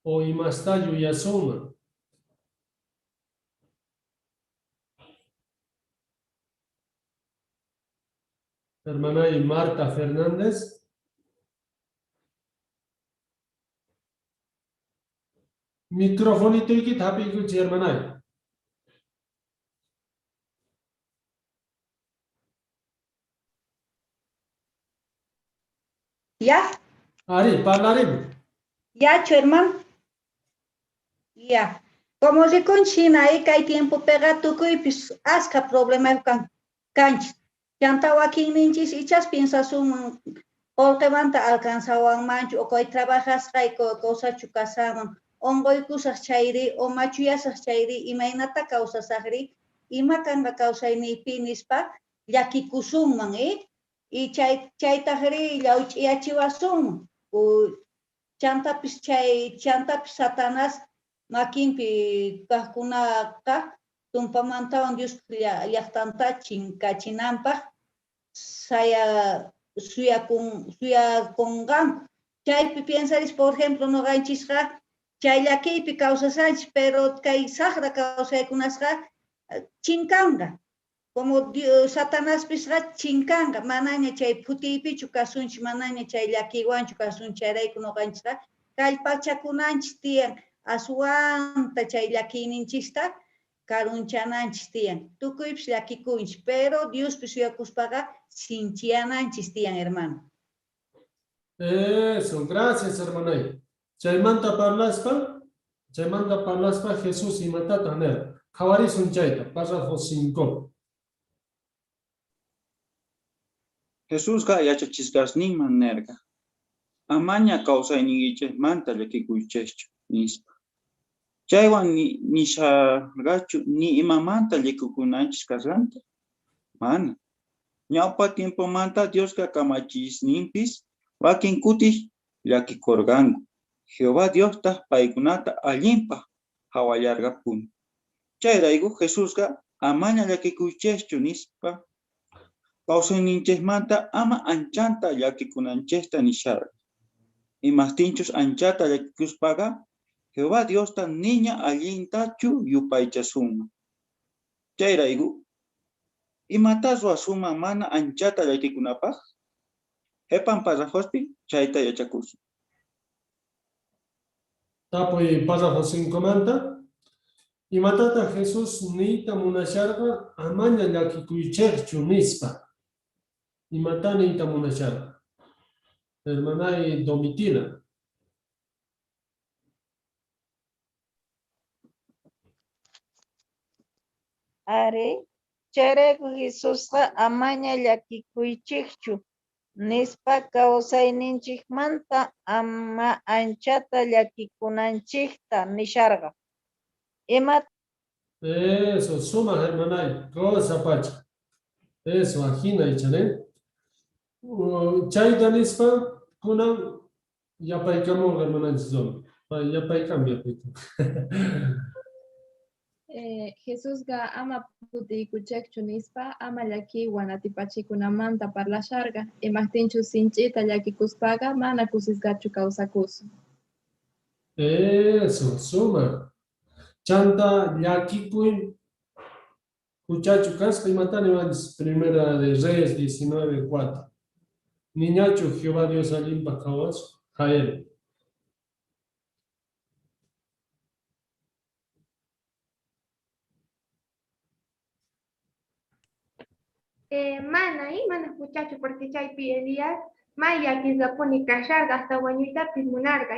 O imasta yuyasuna. Hermana y Marta Fernández. Microfonito y tapi ikuchi hermana. ¿Ya? Ari, hablaremos. ¿Ya, hermano? Ya. Como se conchina ahí que hay tiempo pega tuco y pues asca problema con cancha. Yantaba aquí ninchis y chas piensas un porque manta alcanzaba un mancho o que trabajas hay cosa chucasaman. Ongoy kusas chairi o machuyasas chairi y mainata causa sahri y macanga causa ni pinispa yaki kusuman y chay tahri yauch y achiwasum chantapis satanas makinpi kahkunaka tumpamantawan Dios llaqtanta chinkachinanpaq saya suyakunqanku chaypi piensaris por ejemplo noqanchisqa chay llakiypi kawsasanchis pero kay saqra kawsaykunasqa chinkanqa como Satanaspisqa chinkanqa manaña chay putiypichu kasunchis manaña chay llakiwanchu kasunchis chayrayku noqanchisqa kallpachakunanchis tiyan aswanta chay llakiyninchista karunchananchis tiyan tukuypis llakikunchis pero Diospis suyakuspaqa sinchiyananchis tiyan hermano. Eso, gracias hermana. Chaymanta parlaspa Jesús y matata ner. Kawaris un chayta, párrafo 5. Jesús ga yachachisqasninman nerga. Amaña kawsayninchikmanta llakikuychaychu nispa. Chaywan nishargachu ni imamanta llakikukunanchis kasqanta. Mana. Ñawpa tiempomanta Diosqa kamachisninpis wakin kutis llakikurqanku. Jehová Diostaq paykunata allinpaq hawallarqapuni. Chayrayku Jesusqa amaña llakikuychaychu nispa kawsayninchikmanta ama anchanta llakikunanchikta nisharqa. Imastinchus anchata llakikuspaqa Jehová Diosta niña allintachu yupaychasunman. Chayrayku imatas ruwasuman mana anchata llakikunapaq hepan parrafospi chayta yachakusun. Tapuy párrafo 5 manta. Y matata Jesús nita munasharqa amaña llakikuychaychu nispa. Y mata nita munasharqa. Hermanay Domitila. Are, chayrayku Jesusqa amaña llakikuychikchu nispa kawsayninchikmanta ama anchata llakikunanchikta nisharqa. Ima Eso, suma hermanay, cosa pacha. Eso, ajina y chane. Chayta nispa, kunan yapaykamu hermanay zon. Yapaykam. Jesusqa ama putiykuchaychu nispa ama llakiwan atipachikunamanta parlasharqa imaqtinchu sinchita llakikuspaqa mana kusisqachu kawsakusun. Eso, suma. Chanta llakikuy kuchachu kasqa imatani wanis Primera de Reyes 19:4. Niñachu Jehová Dios allinpaq kawas, Jael. Mana escuchachu porque chaypi Elías maya kisapuni kasharqa hasta wañuytapis munarqa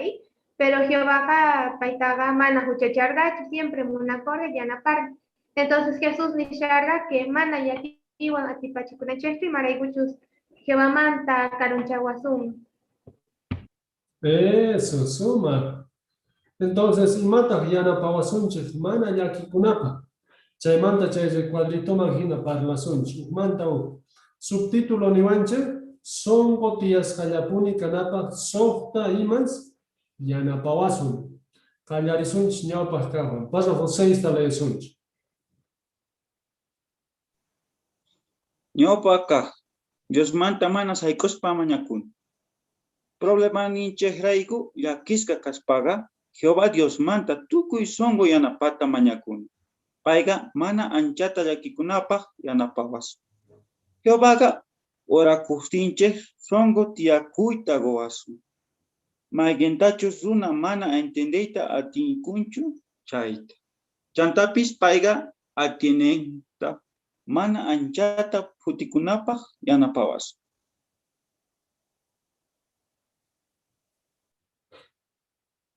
pero Jehová paitaga mana escuchacharqachu siempre munakorqa yanaparqa. Entonces Jesús nisharqa que mana yakiwan atipachikunachaychu maraykuchus Jehová manta karunchawasun. Eso, suma. Entonces, imata yanapawasunchik mana llakikunapa. Chaymanta chay cuadrito magina parlasunchik. Manta subtítulo niwanche songo tias kallapuni kanapa sohta imas yanapawasun. Kallarisunchik ñawpaq kawan. Párrafo 6 leesunchik. Ñawpaqa Dios manta mana saykuspa mañakun. Problema ninchejrayku llakisqa kaspaqa Jehová Dios manta tukuy songo yanapata mañakun. Payqa mana anchata llakikunapaq yanapawas. Jehováqa Orakustinchej songo tiakuyta goasu. Maigentachus runa mana entendeyta atinkunchu chayta. Chantapis paiga atinenta mana anchata futikunapaj yanapawas.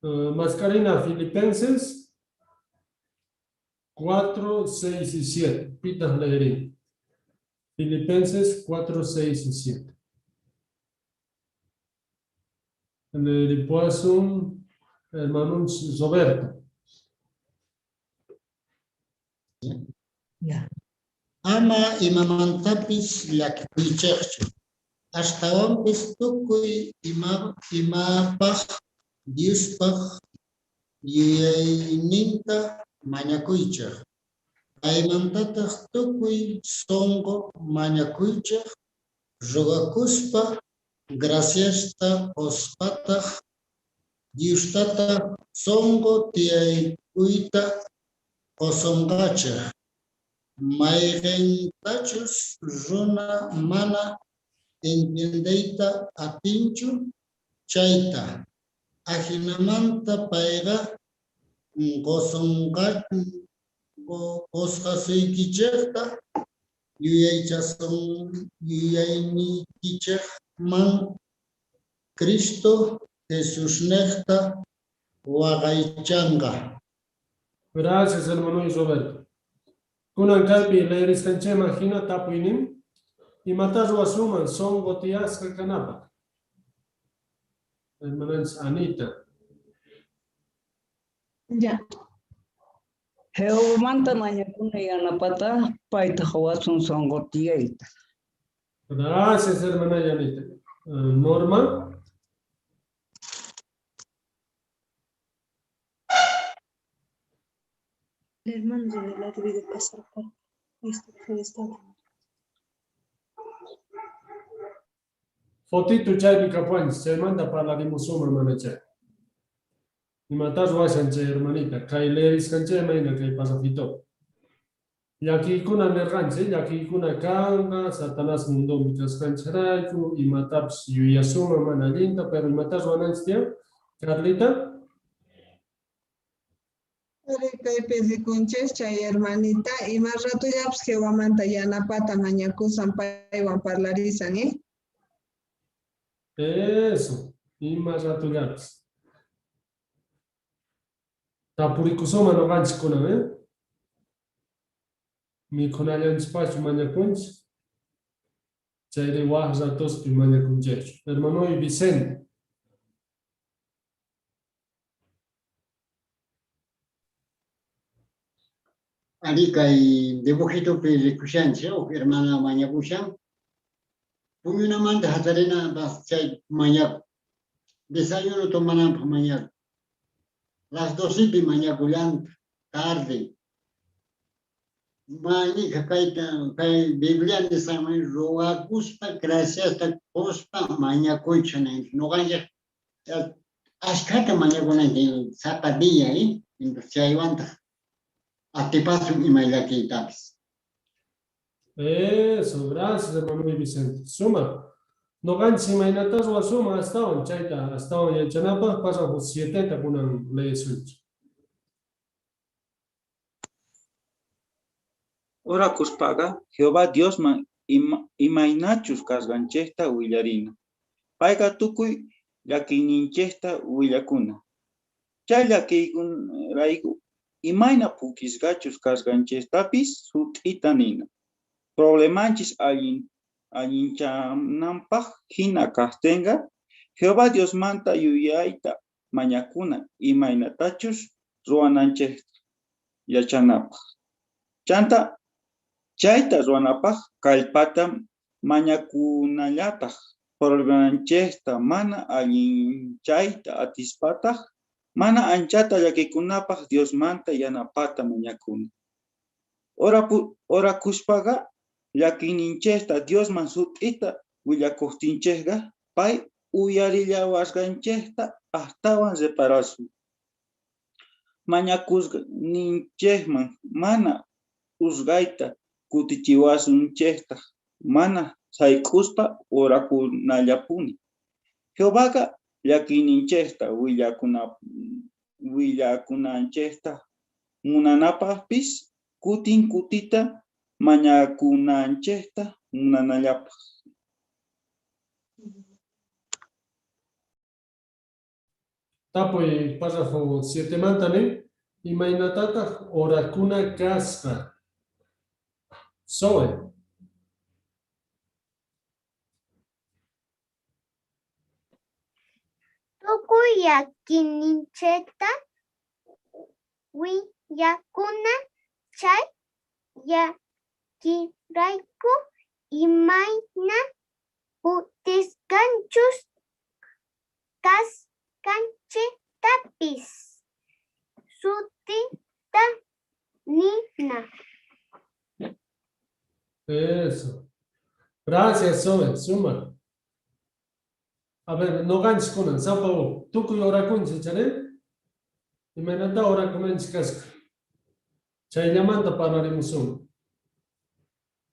Mascarina, Filipenses 4, 6 y 7. Pitas leerín. Filipenses 4, 6 y 7. En el Ipuazum, hermano Roberto. Ya. Ama imamantapis llakikuychaqchu. Ashtawanpis tukuy imapaq Diospaq yuyayninta mañakuychaq. Aymantataq tukuy songo mañakuychaq rogakuspa graciasta ospataq Diostata songo tiyaykuyta osongachaq. Mayrentachus runa mana entendeyta atinchu chayta. Ajinamanta payga gozasuykichaqta yuyaynikichaqman Cristo Jesús necta waqaychanga. Gracias, hermano Roberto. Kunan kalpi leeris kanche imagina tapuinim y matas wasuman son gotias kanapa. Hermana Anita. Ya. Manta mañakuna yanapata paita hawasun songotiaita. Gracias, hermana Yanita. Norma. El hermano de la debe de pasar por esto que está. Fotito chay picapuan, se manda para la limusoma, hermana chay. Y matas guasanche, hermanita. Kay leris canche, maina kay pasafito. Y aquí kuna nerganche, y aquí kuna kanga, Satanás mundo mitas cancheraiku, y mataps yuyasuma manalinta, pero y matas guananstia, Carlita. Kaypisi kunchis chay hermanita y más rato ya pues que wamanta yanapata mañakusan paywan parlarisan, ¿eh? Eso, y más rato gaps. Tapurikusoma no ganch kuna, mi konayan espacio mañakunch. Chayre waj ratos pi mañakunchech. Hermano y Vicente. Arika y dibujito pe kushanche o hermana maña kushan. Pumina manda hatarena chay maña. Desayuno tomanan pa mañana. Las 12 pi maña kulan tarde. Mani kay Biblia de samay roa kuspa gracias ta kuspa maña kuchana. No ganja ashkata maña kulan de zapadilla entonces chay wanta. Atipasu imaylaki tapis. Eso, gracias, hermano y Vicente. Suma. No ganchi mainatas o suma hasta un chaita, hasta un yachanapa, pasan por 70 con una ley switch. Ora kuspaga, Jehová Dios imaynachus kasganchesta willarina. Paiga tukuy yakininchesta willakuna. Chay yakikun raiku. Imayna pukisgachus kasganchestapis sut'itanina. Problemanchis allinchananpaq hina kastenga, Jehová Dios manta yuyayta mañakuna imaynatachus ruananchesta yachanapaq. Chayta ruanapaq kallpata mañakunallataq problemanchesta mana allinchayta atispataq mana anchata yakikunapaq Dios manta yanapata mañakuna. Ora kuspaga yakininchesta Dios man sut'ita willakustinchesga pay uyarillawasganchesta astawan reparasun. Mañakusninchesman mana usgayta kutichiwasunchesta mana saykuspa orakunallapuni. Jehová llakininchesta willakunanchesta munanapapis kutin kutita mañakunanchesta munanallapaq. Tapuy párrafo 7 mantane imaynatata orakuna kasqa. Zoe. Tukuy yakinincheta willakuna chay yakirayku imayna utiskanchus kaskanchitapis sutita nina. Eso. Gracias, Zoe. Suma. A ver, no ganches con el sapo. ¿Tú que ora con chicharé? Y me nata ora con el casca. Chay llamanta para la emoción.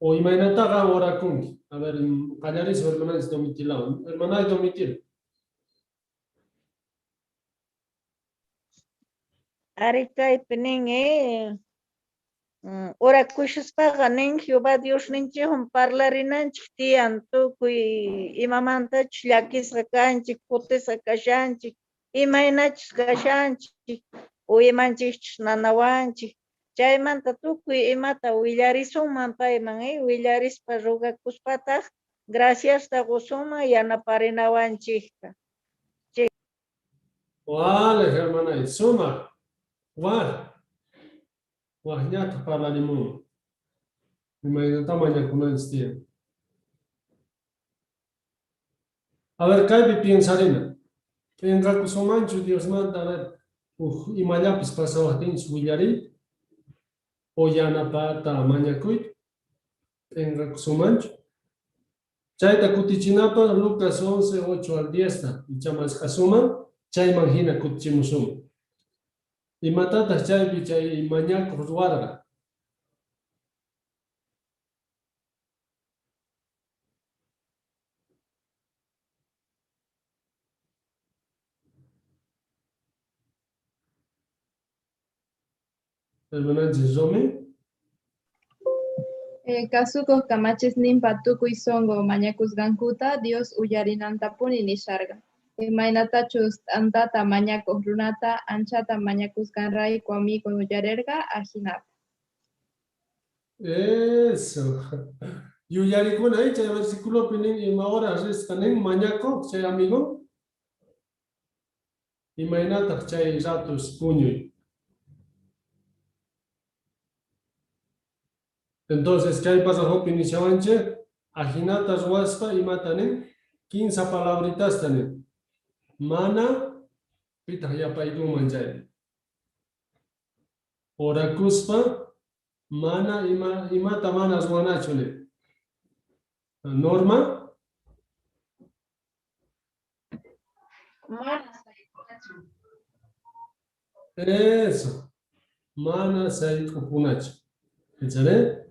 O y me nata ga ora con. A ver, callaris o hermanas domitilao. Hermana y domitil. Arikay pening ora kushaspaqa nin Jehová Dios ninchikwan parlarinanchik tiyan tukuy imamantachus llakisqa kanchik, kutisqa kashanchik, imaynachus kashanchik, uymanchikchus nanawanchik. Chaymanta tukuy imata willarisunman payman, willarispa rugakuspataq graciasta qusunman yanaparinawanchikta. Vale, hermana, y suma. Vale. Wahñata para la limón. Imagínate mañana con el estilo. A ver, ¿qué piensarina? En Gakusomancho, Dios manda, a ver, y mayapis pasó a ti su villari, o ya na pata mañacuit, en Gakusomancho. Chaita kutichinapa, Lucas 11, 8 al 10, y chamas kasuma, chay imagina kutichimusum. Y matata chay bichay mañaco ruarga. Hermana Jizome. Kasuko kamachis nimpa tukuy songo mañakusqankuta Dios uyarinantapuni nisharqa. Imaynatachus antata mañakuq runata anchata mañakusqanrayku amigo uyarirqa ajinapa. Eso. Yuyarikuna ahí, chay versículo pinin y ahora restanen mañaco, chay amigo. Imaynata chay ratos puño. Entonces, ¿qué hay para Hopi Nishavanche? Ajinatas Waspa y Matanen, 15 palabritas tanen. Mana, pita ya paidu manjay. Orakuspa, mana imata manas wanachule. Norma. Eso. Mana sai kupunacho. ¿Entiendes?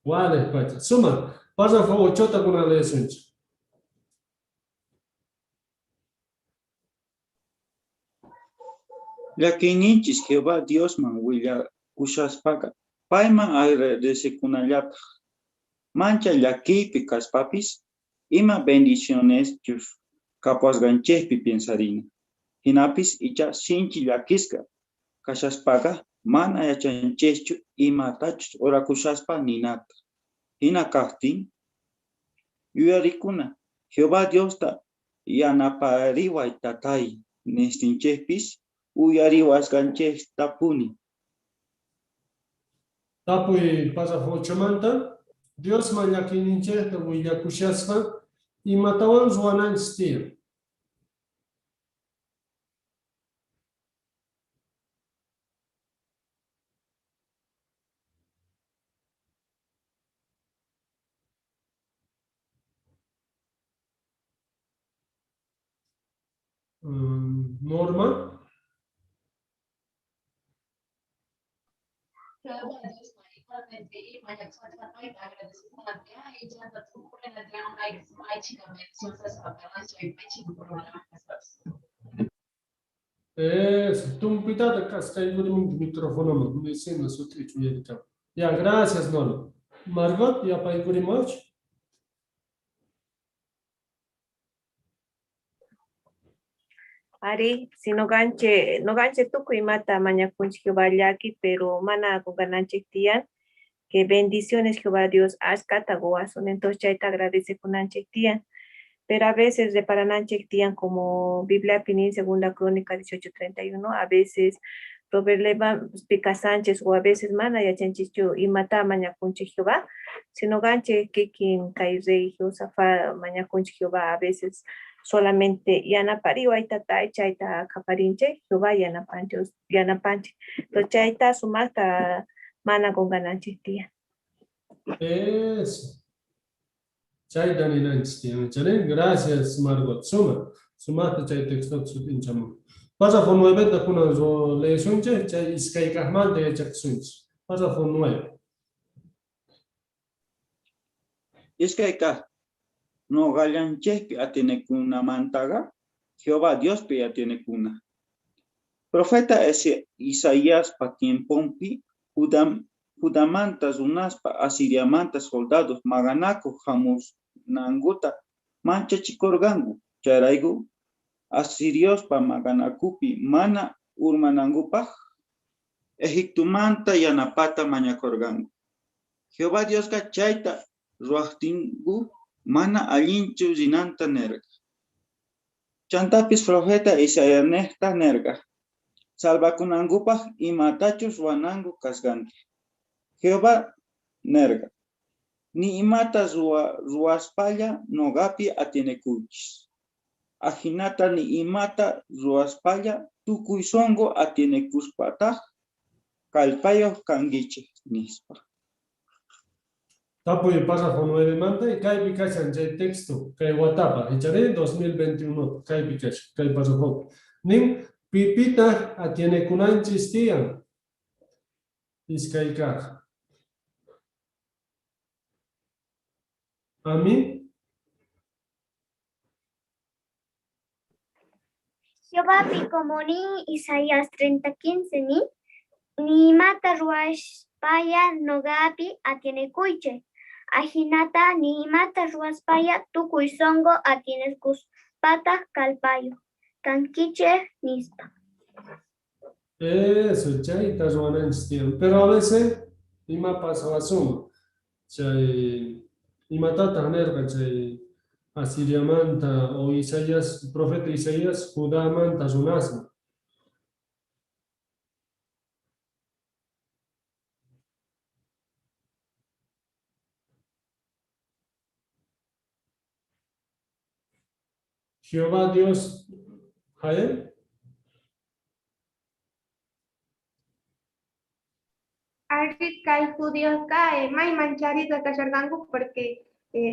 Vale, pacha. Suma, pasa favor, chota con la lección. Llakininchis Jehová Diosman willakushaspaqa payman agradecikunallapaq. Mancha llakipi kaspapis ima bendiciones kapasqanchikpi pensarina. Hinapis icha sinchi llakisqa kashaspaqa mana yachanchikchu imatachus orakushaspa ninata. Hina kaqtin yuyarikuna Jehová Diosta yanapariway tatay nestinchikpis uyariwasqanchiktapuni. Tapuy pasa manta, Dios mañakinincheta willakushaspa y matawan ruananchis. Norma. Tumpita de cascayo de un micrófono, me dicen su tricho y editado. Ya, gracias, Nolo. Margot, ya para ir much. Ari, si no ganche tuku y mata maña kunchi Jehová yaki, pero mana con gananche tian, que bendiciones Jehová Dios ascata goason, entonces ya te agradece con anche tian. Pero a veces reparan anche tian como Biblia Pinin, segunda crónica 18:31, a veces problema pica Sánchez o a veces mana ya chanchicho y mata maña kunchi Jehová, si no ganche que quien cae rey Josafa maña kunchi Jehová a veces solamente yana pariwa ita tai chaita kaparinche Jehová yana panche to chaita sumata mana con gananche tía. Eso. Chay Dani Nanchtian, gracias Margot. Sumate chay texto sutinchamo. Pasa por 9 da kuna zo lesunche chay iskay kahman de chaksunch. Pasa por 9. Iskayka no galanchepi atiene kuna mantaga, Jehová Dios pe atiene kuna. Profeta ese Isaías pa tiempompi, Judamantas unaspa asiriamantas soldados maganaco jamus nanguta mancha chikorgangu, charaigu asirios pa maganakupi mana urmanangupaj, Egiptumanta yanapata mañakorgangu. Jehová Dios chaita ruachtingu mana alinchu zinanta nerga. Chantapis profeta Isaías nesta nerga. Salvakunangupaj y matachus wanangu kasganti. Jehová nerga. Ni imata ruaspalla nogapi atinekuchis. Ajinata ni imata ruaspalla tukuisongo atinekuspata kalpayo kangiche nispa. Tapo y pasa por 9 manta y cae picachan chay texto, cae Guatapa, echaré 2021, cae picachan, cae pasa por. Nin pipita atiene kunanchis tian. Iskaikaj. ¿A mí? Jehová picomoní Isaías 30:15 ni mata ruaspaya nogapi atiene cuiche. Ajinata ni mata ruaspaya tukuisongo atiene cuspata calpayo. Canquiche nispa. Eso, chay, tazuananchis. Pero a veces, ima pasa la suma. Chay, ima tata nerga, chay, asiriamanta o Isaías, profeta Isaías, Judamanta, zunasma. Jehová Dios, ¿Jael? Arrit kai judíos cae, mai manchariza cachargangu porque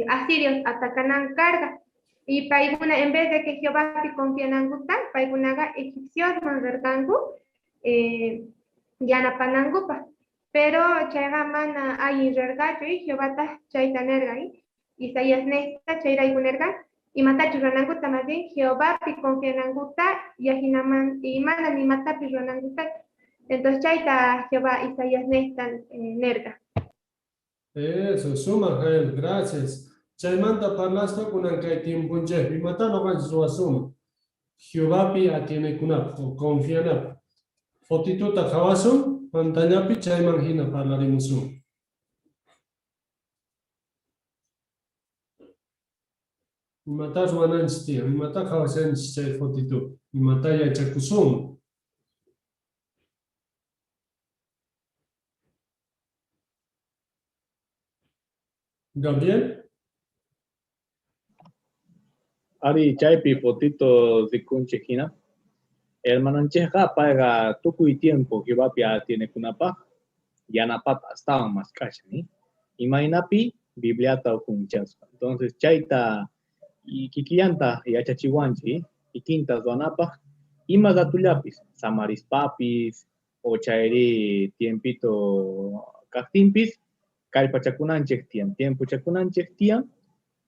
asirios atacan a carga. Y paiguna, en vez de que Jehová te confía en Angutan, paigunaga egipcios manvergangu, yanapanangupa. Pero chayga mana hay regacho y Jehová ta chayta nergai. Isaías nesta chayra igunergan. Y mata churrananguta más bien, Jehová te confía en Angutan, yahinaman, y mana ni mata pirrananguta. Entonces, chaita Jehová Isaías Nestan nerga. Eso, suma, Jael, gracias. Chaymanta parlasta kunan kay tiempo je, y mata no gan su asuma. Jehová pi atiene kunap, o confianap. Fotituta kawasun, pantalla pi chayman hina parlarimusun. Y mata ruananchis tío, y mata kawasanchis chay fotitu, y mata ya chakusun. Gabriel. Ari chaypi fotito zikunche hina. Hermano cheja paga tuku y tiempo que va pia tiene kunapa. Yanapat hasta más cachani. Imainapi bibliata o kunchas. Entonces chaita y kikianta y achachiwanchi y quintas donapa. Ima gatulapis, samaris papis o chairi tiempito kaktinpis, kallpachakunanchik tiyan, tiempo chakunanchik tiyan,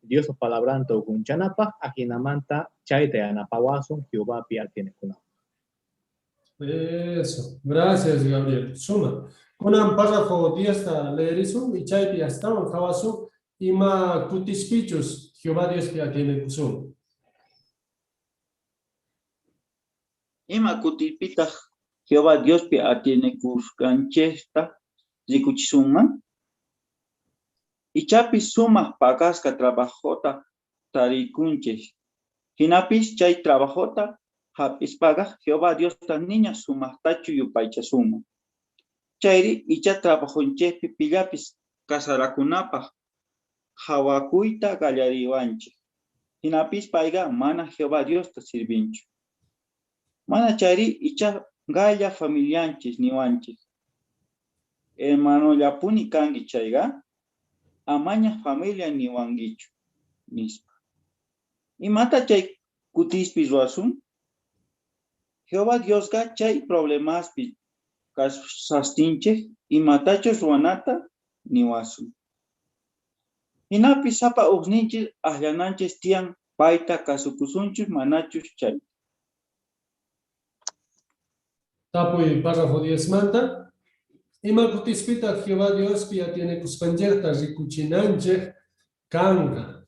Dios palabranto unchanapa, ajinamanta chayta yanapawasun Jehová pi atinekunapa. Eso, gracias Gabriel. Suma. Kunan párrafo 10 leerisun y chaypi astawan hawasun ima kutispichus Jehová Dios pi atinekusun. Ima kutipita Jehová Dios pi atinekuskanchesta rikuchisunman. Ichapi suma pagasca trabajota tarikunches. Hinapis chay trabajota hapis paga Jehová Dios ta niña suma tachu yupaycha suma. Chayri icha trabajonchepi pillapis kasarakunapa hawakuita gallariwanche. Hinapis paiga mana Jehová Dios ta sirvinchu. Mana chayri icha galla familianches niwanches. Hermano yapuni kangi chayga. Amaña familia ni wangichu nispa. Imata chay kutispi ruasun. Jehová Dios ga chay problemas pi kasastinche imatachos ruanata ni wasun. Inapi sapa usninches ahlananches tian paita kasukusunchus manachus chay. Tapuy párrafo 10 manta. Ima kutispita Jehová Dios pi atinekuskanchekta rikuchinanchek kanga.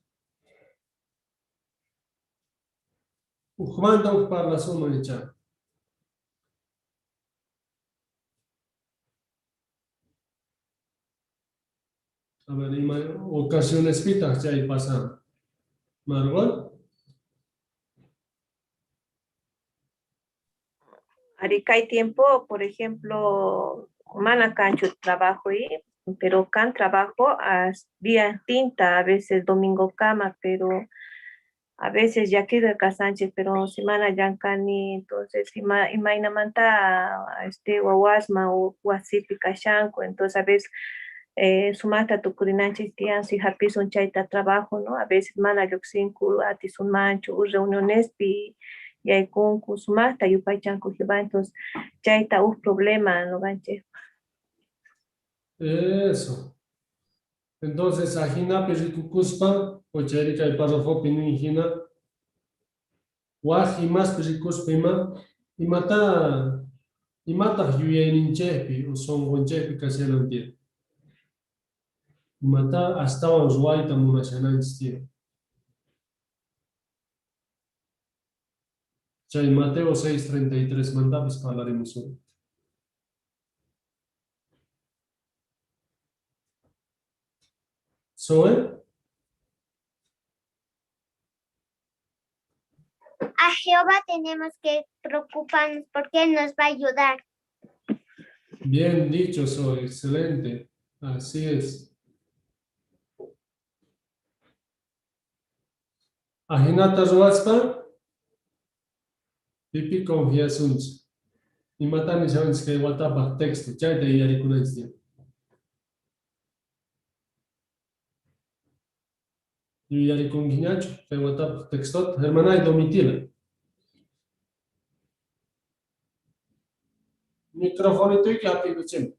Ujmanta parla suma nicha. A ver, ima ocasiones pita chay pasan. Margot. Ahorita hay tiempo, por ejemplo, mana cancho trabajo y pero can trabajo día tinta, a veces domingo cama, pero a veces ya queda Sánchez, pero semana ya cani, entonces imagina manta guaguasma o guasipi cachanco, entonces a veces sumata tu curinanchis tian si hapis un chaita trabajo, ¿no? A veces mana yoxinku atis un mancho, reuniones pi y hay con sumata yupaychanco Jehová, entonces chaita problema, ¿no ganche? Eso. Entonces, ajina perikukuspa, ocherica y párrafo piningina, waji más perikuspa imata yuyeninchepi, o son gonchepi caselantia. Imata hasta usuaita munashananchtia. Chay Mateo 6:33 mandabis hablaremos hoy. Zoe. A Jehová tenemos que preocuparnos porque Él nos va a ayudar. Bien dicho, Zoe, excelente. Así es. Ajinata Ruaspa, pipi confiasunch. Y matan y saben que WhatsApp texto, ya te iré con este. Y ya con guiñacho, que WhatsApp texto, hermana y domitila. Micrófono y que aplicación.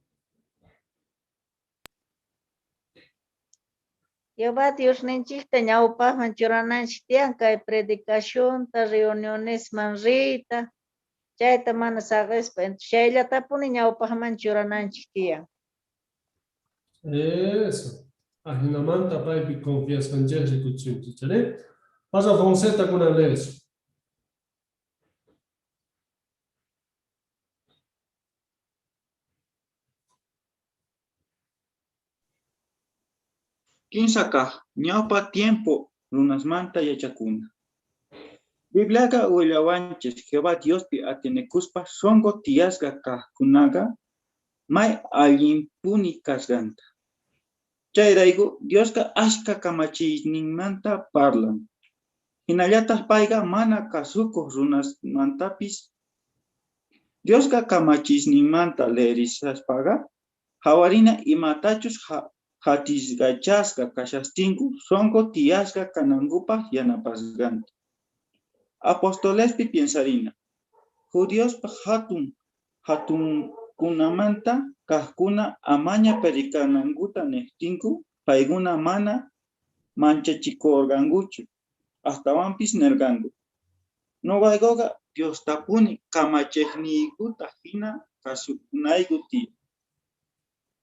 Jehová Dios nenchista ñawpa manchurananchitian kay predicación ta reuniones manrita chayta mana sagespa chaylatapuni ñawpa manchurananchitian. Eso. Ajinamanta paipi confianza con Jerry Kuchunchi, ¿chale? Pasa Fonseta con Alex. ¿Quién saca? Ñaupa tiempo, lunas manta y achacuna. Bibliaga uelawanches, Jehová Dios pi atenecuspa, songo tiasga kakunaga, mai alimpuni kasganta. Chayraigo, Diosga ashka kamachisninmanta parlan. Hinallatas paiga mana kasuko runas mantapis. Diosga kamachisninmanta leerisaspaga, hawarina imatachus hatisgachasga kashastingu, songo tiasga kanangupa yanapasganta. Apostolespi piensarina. Judíos hatun kunamanta kahkuna amaña perikananguta nestinku paiguna mana manchachikorganguchu hasta wampis nergangu. No vaygoga Dios tapuni kamacheknikuta hina kasukunayguti.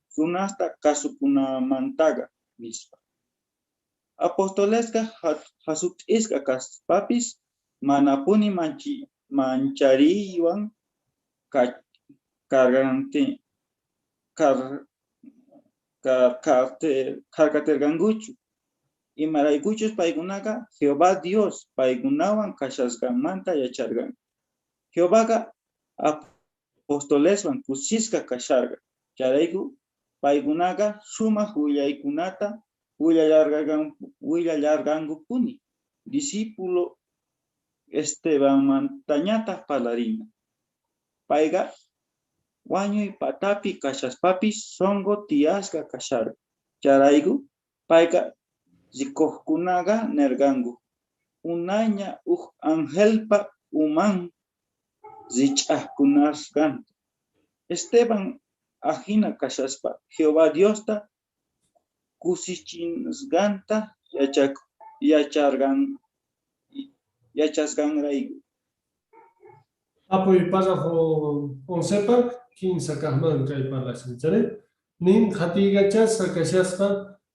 Sunasta kasukunamantaga mispa. Apostolesca hasut'isca kaspapis manapuni manchariwan karkaterganguchu. Imaraykuchus paykunaqa Jehová Dios paykunawan kashasqanmanta yachargan. Jehováqa apostoleswan kusisqa kasharqa. Charayku paykunaqa sumaq willaykunata willallargangupuni. Discípulo Esteban mantañata palarina. Payqa wañuy patapi kashaspapis songo tiyasqa kasharqa. Charayku payqa zikoqkunaqa nergangu. Unaña angelpa uman zich'aqkunasqanta. Esteban ajina kashaspa Jehová Diosta kusichinsqanta yachasqanrayku. Apoy párrafo 11 15 kahman kay parlasin chare nin hatigachasqa kashasqa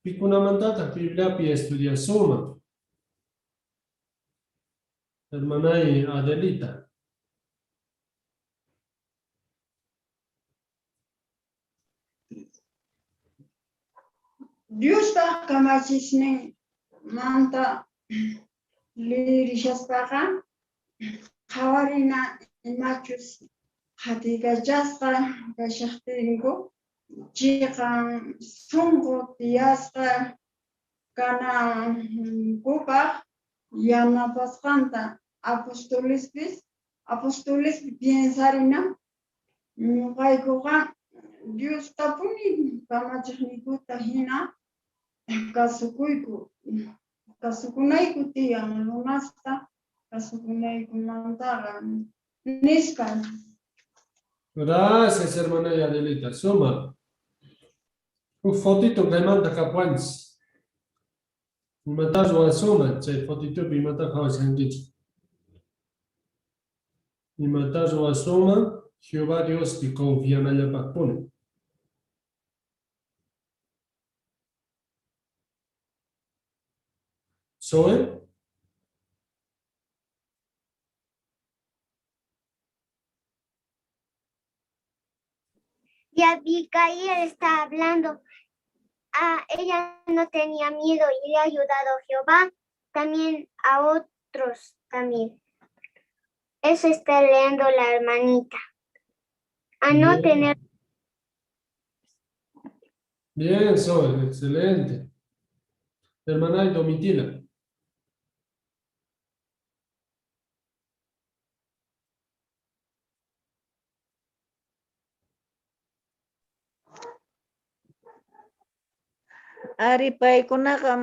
pikunamantata Bibliapi estudiasuma. Hermanay Adelita. Diosqa kamachisnin manta lirishaspaqa qawarina imachus hatigachasqa kashaqtinku chiqan sunqu tiyasqa kanankupaq yanapasqanta apostoles piensarina nuqaykuqa Dios tapuni kamachiqnikuta hina kasukunayku tiyan runasta kasukunaykumantaqa nisqa. Gracias, hermana Adelita. Suma. Un fotito que manda capuantes. Y matar su asuma, che fotito y matar a Sanguich. Y matar su asuma, Jehová Dios que confía en ella para poner. Soy. Y Abigail está hablando. Ella no tenía miedo y le ha ayudado a Jehová, también a otros también. Eso está leyendo la hermanita. A no tener. Bien, Soy, excelente. Hermana Domitila. Ari paykunaqa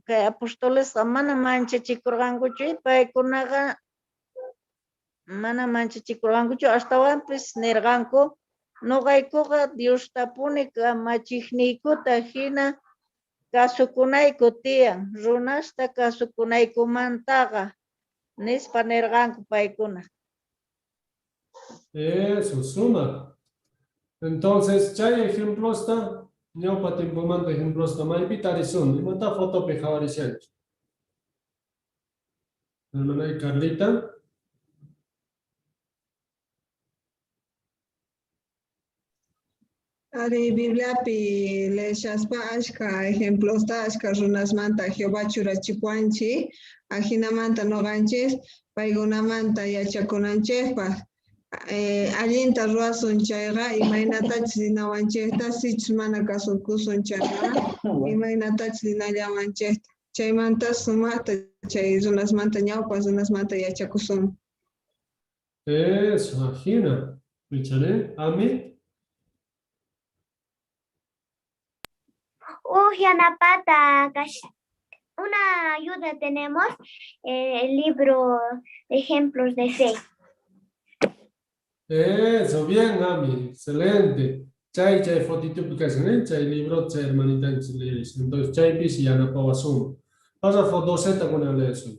kay apostolesqa mana manchachikurqankuchu paykunaqa mana manchachikurqankuchu ashtawanpis nirqanku nuqaykuqa Diostapuni kamachiqniykuta hina kasukunayku tiyan runasta kasukunaykumantaqa nispa nirqanku paykuna. Eso, suma. Entonces, chay ejemplo está. Ñawpa tiempomanta ejemplo está maypita risun. Imanta foto pejawarishanchu. Hermana Carlita. Ari Bibliapi leishaspa ashka ejemplosta ashka runasmanta Jehová churachipuanchi ajinamanta noqanchis paykunamanta yachakunanchikpa allinta ruasun chayqa imaynatachis rinawanchikta sichus mana kasukusun chayqa imaynatachis rinallawanchikta chaymanta sumaqta chay runasmanta ñawpa runasmanta yachakusun. Eso, ajina. ¿Michale? ¿Ami? Yanapata, una ayuda tenemos, el libro de ejemplos de fe. Eso, bien, Ami, excelente. Chay fotito picación, chay libro, chay hermanita en Chile. Entonces, chay pis y ana pa suma. Pasa foto seta con el eso.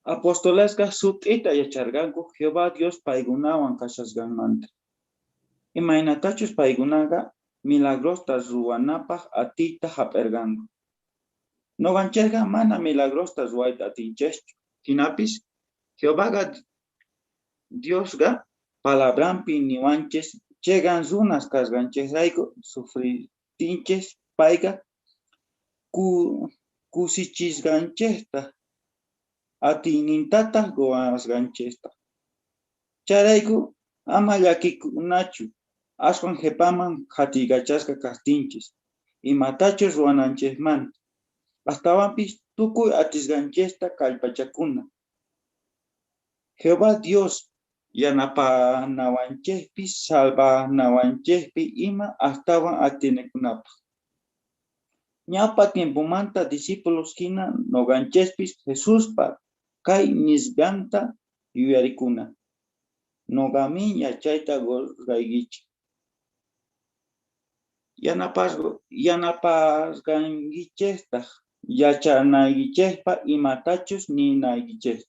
Apostolesqa sut'ita yacharqanku Jehová Dios paykunawan kashasqanmanta. Imaynatachus paykunaqa milagrosta ruwanapaq atiyta hap'irqanku. Noqanchirqa mana milagrosta ruwayta atinchikchu. Hinapis Jehováqa Diosqa palabranpi niwanchis chegan runas kasqanchirayku sufritinchis payqa kusichisqanchikta atiynintata ruwasqanchikta. Charayku ama llakikunachu aswan qhipaman qhatiykachasqa kastinchis imatachus ruwananchikmanta. Astawanpis tukuy atisqanchikta kallpachakuna. Jehová Dios yanapanawanchikpi salvanawanchikpi ima astawan atinikunapaq. Ñawpa tiempumanta discípulos hina noqanchikpis Jesuspa kay nisqanta yuyarikuna. Noqami yachayta ruwaykichik. Yanapasqankichikta yachanaykichikpa imatachus ninaykichikta.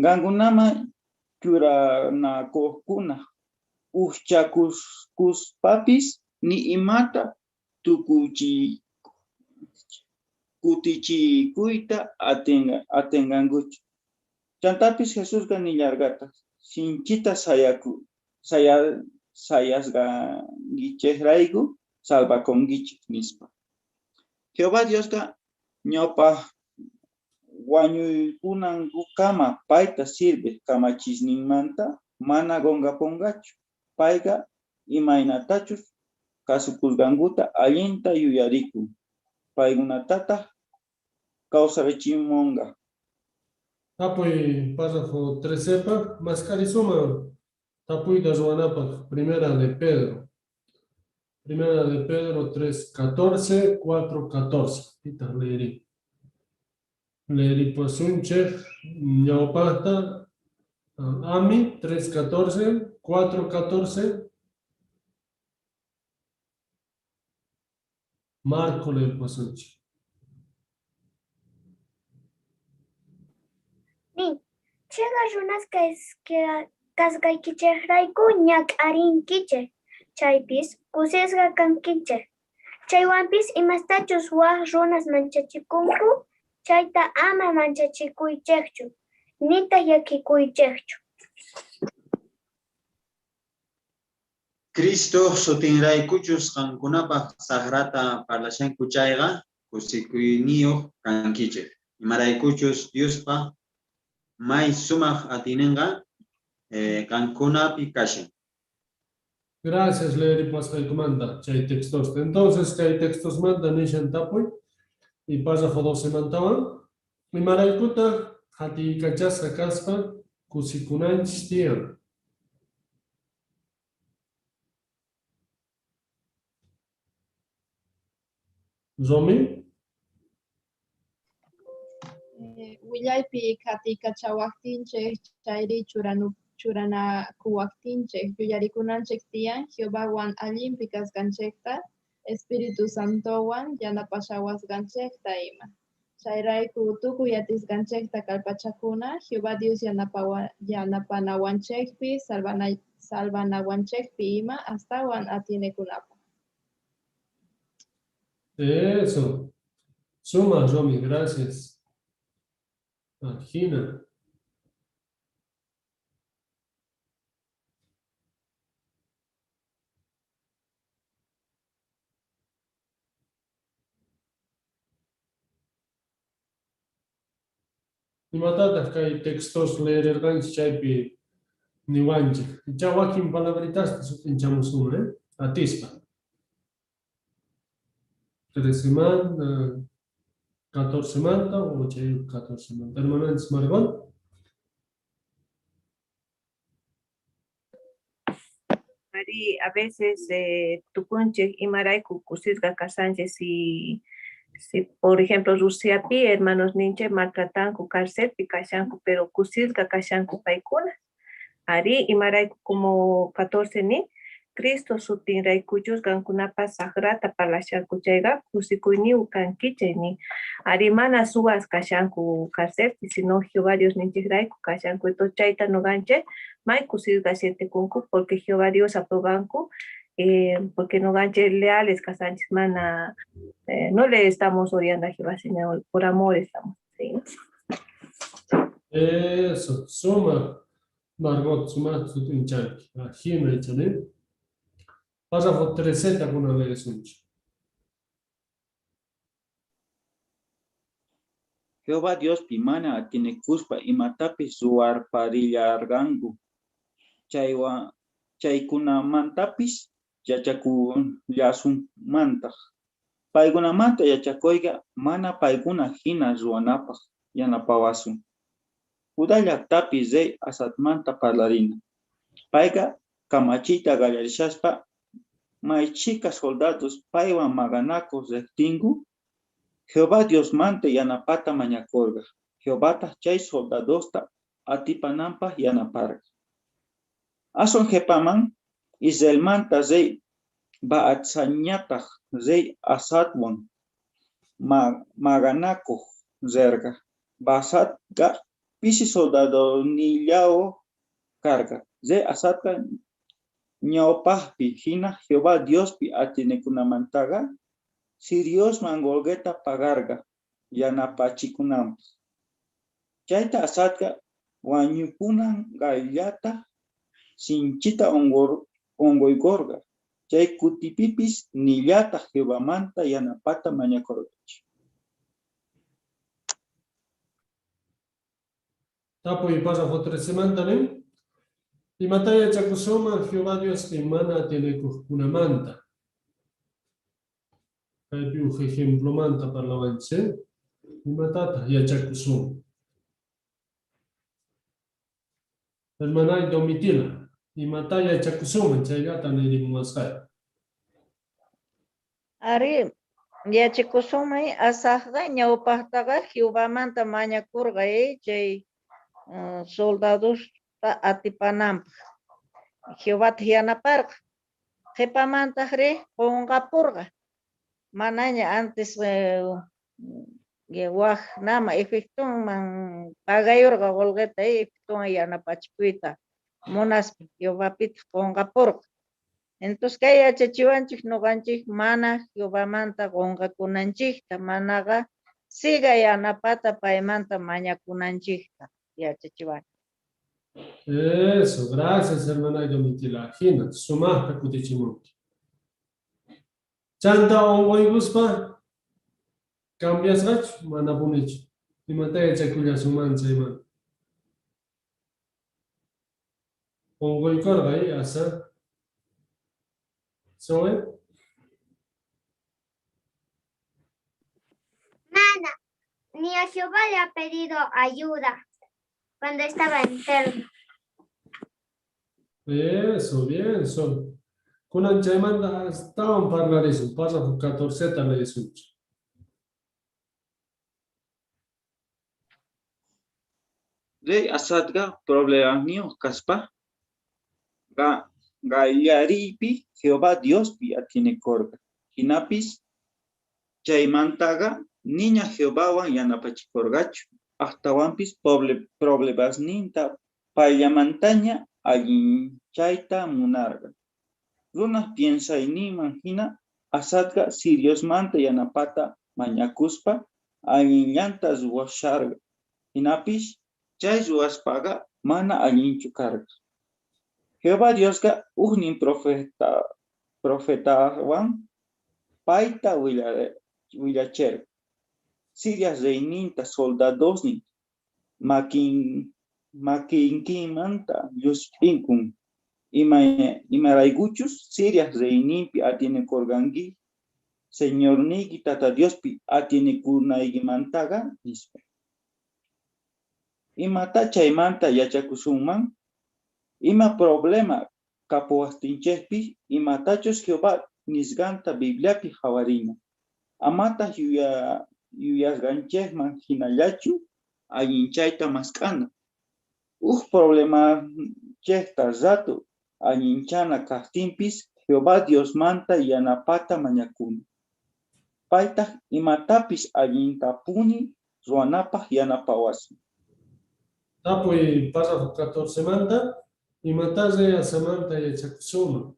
Qankunaman churanakuqkuna uqchakuspapis ni imata kutichikuyta atinqankuchu. Chantapis Jesusqa nillarqata sinchita sayasqankichikrayku salvakunkichik nispa. Jehová Diosqa ñawpa wañuykunankama payta sirve kamachisninmanta mana qunqapunqachu. Payqa imaynatachus kasukusqankuta allinta yuyarikun. Paykunatataq kawsarichimunqa. Tapuy párrafo 13, mascarizuma, tapuy da ruanapa, primera de Pedro. Primera de Pedro 3:14, 4:14. Pita leeri. Leeri posunche, ñaupata, Ami 3:14, 4:14. Marco le posunche. Ni, chega runas kasqaykichikrayku ñak'arinkichik. Chaypis kusisqa kankichik. Chaywanpis imastachus waq runas manchachikunku, chayta ama manchachikuychikchu, nita llakikuychikchu. Cristo sutinraykuchus qankunapaq sagrata parlashanku chayqa kusikuyniyuq kankichik. Imaraykuchus Diospa may sumaq atininqa qankunapi kashan. Gracias, Leeri Pascaykumanta, chay textos. Entonces, chay textos manda nishan tapuy y párrafo 12 mantawan. Imaraykuta hati kachasqa kaspa kusikunanchis tiyan. Zomi? Willaypi katikachawaqtinchik chayri churanakuwaqtinchik yuyarikunanchik tiyan Jehováwan allinpi kasqanchikta Espíritu Santowan yanapashawasqanchikta ima. Chayrayku tukuy atisqanchikta kallpachakuna Jehová Dios yanapanawanchikpi salvanawanchikpi ima astawan atinikunapaq. Eso. Suma, Zomi, gracias. Gina. Imatataq kay textos leererqanchik chaypi niwanchik. Chawakin palabritas sutinchamusuna, atispa. 13 manta, 14 manta o chay 14 manta. Hermananchis Margot. Mari, a veces tukunchik imarayku kusisqa kasanchik si Si, por ejemplo, Rusiapi, hermanos ninche maltratanku, cárcelpi kashanku, pero kusilka kashanku paikuna. Ari, imaraiku como 14 ni, Cristo sutin raikuyus gankunapa sagrata palashanku chayga, kusikuyni ukankiche ni. Ari mana subas kashanku cárcelpi, sino Jehová Dios ninche raiku kashanku. Entonces chayta no ganche, mai kusilka siete kunku, porque Jehová Dios aprobanku, porque no ganche leales casanches mana. No le estamos odiando a Jehová, sino por amor estamos. ¿Sí? Eso, suma, Margot, suma, su tinchanki. Ajina, echane. Párrafo 13, con una ley sunch. Jehová Dios pimana tiene cuspa y matapi suar parilla argangu. Chaykuna mantapis yachakun yasun manta. Paiguna manta yachakoiga mana paiguna hina ruanapaj yanapawasun. Udalla tapi zey asatmanta parlarina. Paiga kamachita gallarishaspa maichica soldados paiwan maganacos rectingu. Jehová Dios mante yanapata mañacorga. Jehová chay soldadosta atipanampa yanaparga. Ason jepaman Israel manta zey baatsañataq zey asatwan maganaco zerga. Basatga pisi soldado nillao carga. Zey asatka ñaupahpi hina Jehová Diospi atinecunamantaga. Si Dios mangolgueta pagarga yanapachikunam. Chayta asatka wañukunan gallata sinchita ongoigorga. Chay kutipipis nillata Jehová manta yanapata mañakorgachi. Tapo y párrafo 13 también. Y mataya chakusoma Jehová Dios que mana tiene una manta. Hay un ejemplo manta para la vence. Y matata ya chakusoma. Hermana y domitila. Y mataya chakusoma chayata ni muasai. Ari, yachikusumay asajga ñawpajtaqa Jehová manta mañakurqa chay soldados atipanampa. Jehová yanaparqa. Qhipamantaqri qunqapurqa. Manaña antes waq nama efectuman pagayurqa golgueta efectuman yanapachikuyta munaspa Jehovapita qunqapurqa. Entonces kay yachachiwanchik nuqanchik mana Jehovamanta qunqakunanchikta manaqa siga yanapata paymanta mañakunanchikta yachachiwanchik. Eso, gracias hermana y domitila. Hina, sumasta kutichimunki. Chanta ongoiguspa cambias gach mana bunichi. Y mataya chakulla sumancha iman. Ongoikorga ahí asa. ¿Soy? Nada, ni a Jehová le ha pedido ayuda cuando estaba enfermo. Eso, bien, eso. Kunan chaymanta estaban parlando eso. Pasa por 14 le decimos. Rey asadga problema mío caspa. Gayaripi Jehová Dios pia tiene corga. Hinapis chaymantaga niña Jehová wan yanapachikorgachu. Hasta wampis problemas ninta payamantaña allin chayta munarga. Runa piensa y ni imagina asadga si Dios manta yanapata mañakuspa allin llantas washarga. Hinapis chay ruaspaga mana allinchu carga. Jehová Diosga ugnin profeta wan paita willacher. Sirias reininta soldadosni makinkimanta yuspinkun. Imarayguchus Sirias reininpi atiene korgangi. Señor niki tata Diospi atiene kunaigimantaga nispe. Imata chaymanta yachakusunman. Ima problema kapuastinchespi imatachos Jehová nisganta Bibliapi jawarina. amata yuyasganchejman hinallachu allinchayta maskana. Problema chekta rato allinchana kastinpis Jehová Dios manta yanapata mañakuna. Paita imatapis allintapuni ruanapaj yanapawasi. Tapuy pasa 14 manta y matase a Samantha y a Chakusuma.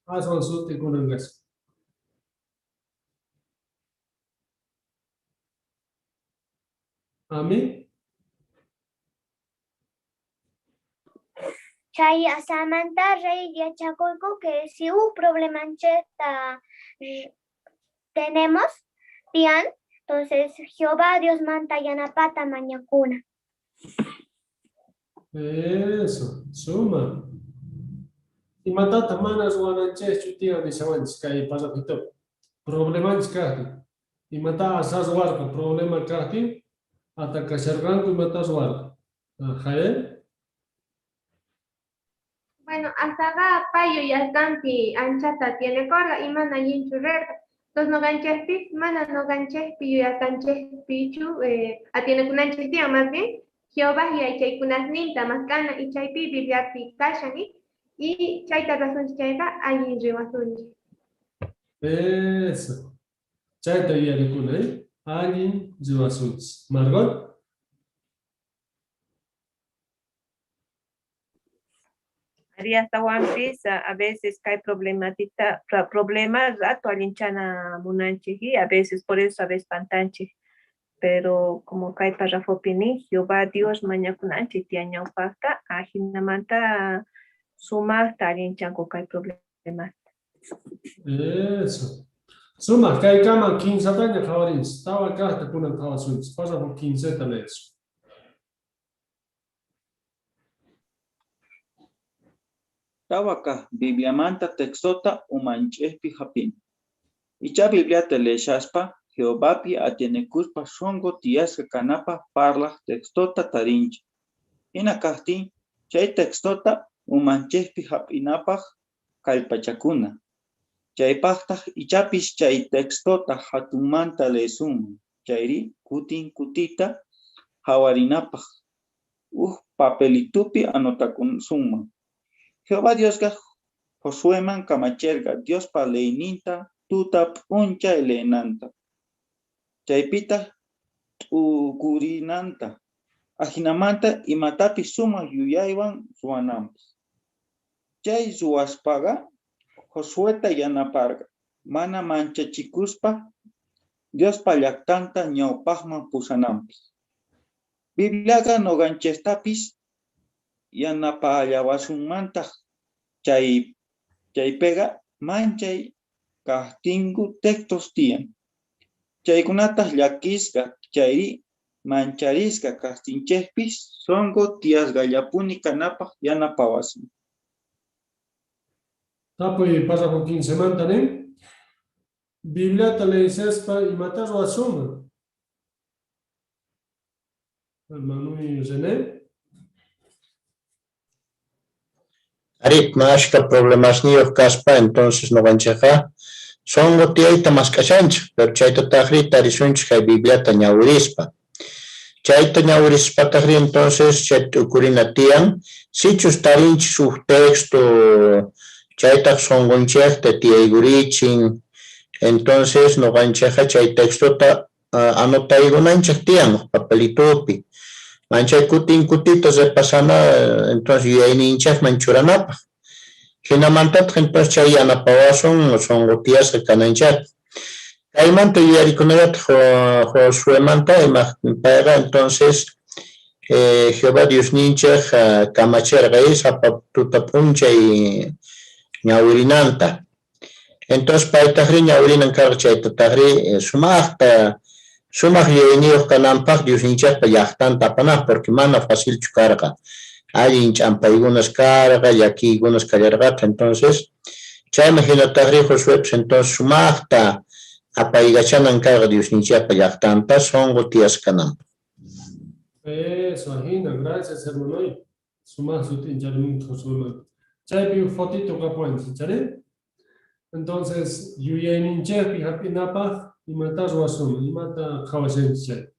Aswan suti kunangas. Amén. Chay Samantha rey yachakoyku que si un problema tenemos, bien, entonces Jehová Dios manta yanapata mañakuna. Eso, suma. Y matata manas guananches chutia de sawanch kay pasa pito. Problema iskati. Y mata asas warka problema kati hasta kasharganku y matas warka. Jael. Bueno, hasta acá payo y alcanti anchata tiene corda y mana yin churrerta. Entonces no ganches pis, mana no ganches piyu y alcanches pichu, tiene kunanches tía más bien. Jehová y chay kunas ninta más gana y chay pi bibliati kashani y chay razón chayga ayin riwasunji. Eso. Chay te yarikuna, ayin riwasunji. Margot. Hasta Wampis, a veces cae problemas rato alinchana munanchi, a veces por eso a veces pantanchi, pero como cae para fopini, Jehová Dios mañakunanchi tiaña upacta, ajinamanta suma talinchanco cae problemas. Eso. Suma, cae cama 15 años javarins, estaba acá hasta kunan javasunji, pasa por 15 tanes. Tawaka Biblia manta textota umanchespi japin. Icha Biblia teleshaspa Jehová pi atinekuspa shongo tiaska kanapa parla textota tarinch. Ina kahtin chay textota umanchespi japinapaj kalpachakuna. Chay paktah ichapis chay textota hatumanta lesum. Chayri kutin kutita hawarinapaj. Papelitupi anotakun summa. Jehová Dios ga Josué man kamacherga Dios pa leininta tuta puncha elenanta. Chaypita gurinanta. Ajinamanta imatapi suma yuyaywan ruanampas. Chay ruaspaga Josueta yanaparga. Mana manchachikuspa Dios pa llaktanta ñawpajman pusanampas. Bibliaga noganchestapis yanapallawasunmanta chay pega manchay kastingu textos tiyan. Chaykunatas llakisqa chayri mancharisqa kastinchespis songo tiasgallapuni kanapaq yanapawasun. Tapuy pasa por 15 manta, ¿ne? Biblia te le dices para y matas o asuma. Hermano y René. Arit mashka problemas niyo kaspa entonces no gancheja son gotiaita más cachancha pero chaita tajri tarisunch kay Biblia ta ñawurispa chaita ñawurispa tajri entonces chaita ukurinatian sichus tarinch su texto chaita son gonchej te tiaigurichin entonces no gancheja chay texto ta anotaigunanchej tian papelitupi Mancha kutin kutitos de pasana, entonces yo en hinchas manchuranapa. Hinamantat, entonces chayana pawason, son gotias que cananchat. Caimanta y ariconayat, Josué manta, y paga entonces Jehová Dios nincha, camacher gays, apatuta y ñaurinanta. Entonces, para tahri ñaurinan carchaita tahri, sumachta. Sumach yenios canampak Dios hinchas payahtan tapanah porque mana fácil chucarga. Hay hinchan paigunas carga y aquí algunas cargargat. Entonces, ya imagínate Josué, entonces sumachta apaigachanan carga Dios hinchas payahtan son gotias canam. Eso, ajina, gracias hermano. Sumach su tincharim Josué. Ya vi un fotito que pueden, ¿sí? Entonces, yo ya en hinchas pijapinapa imata ruasum, imata kawashenche.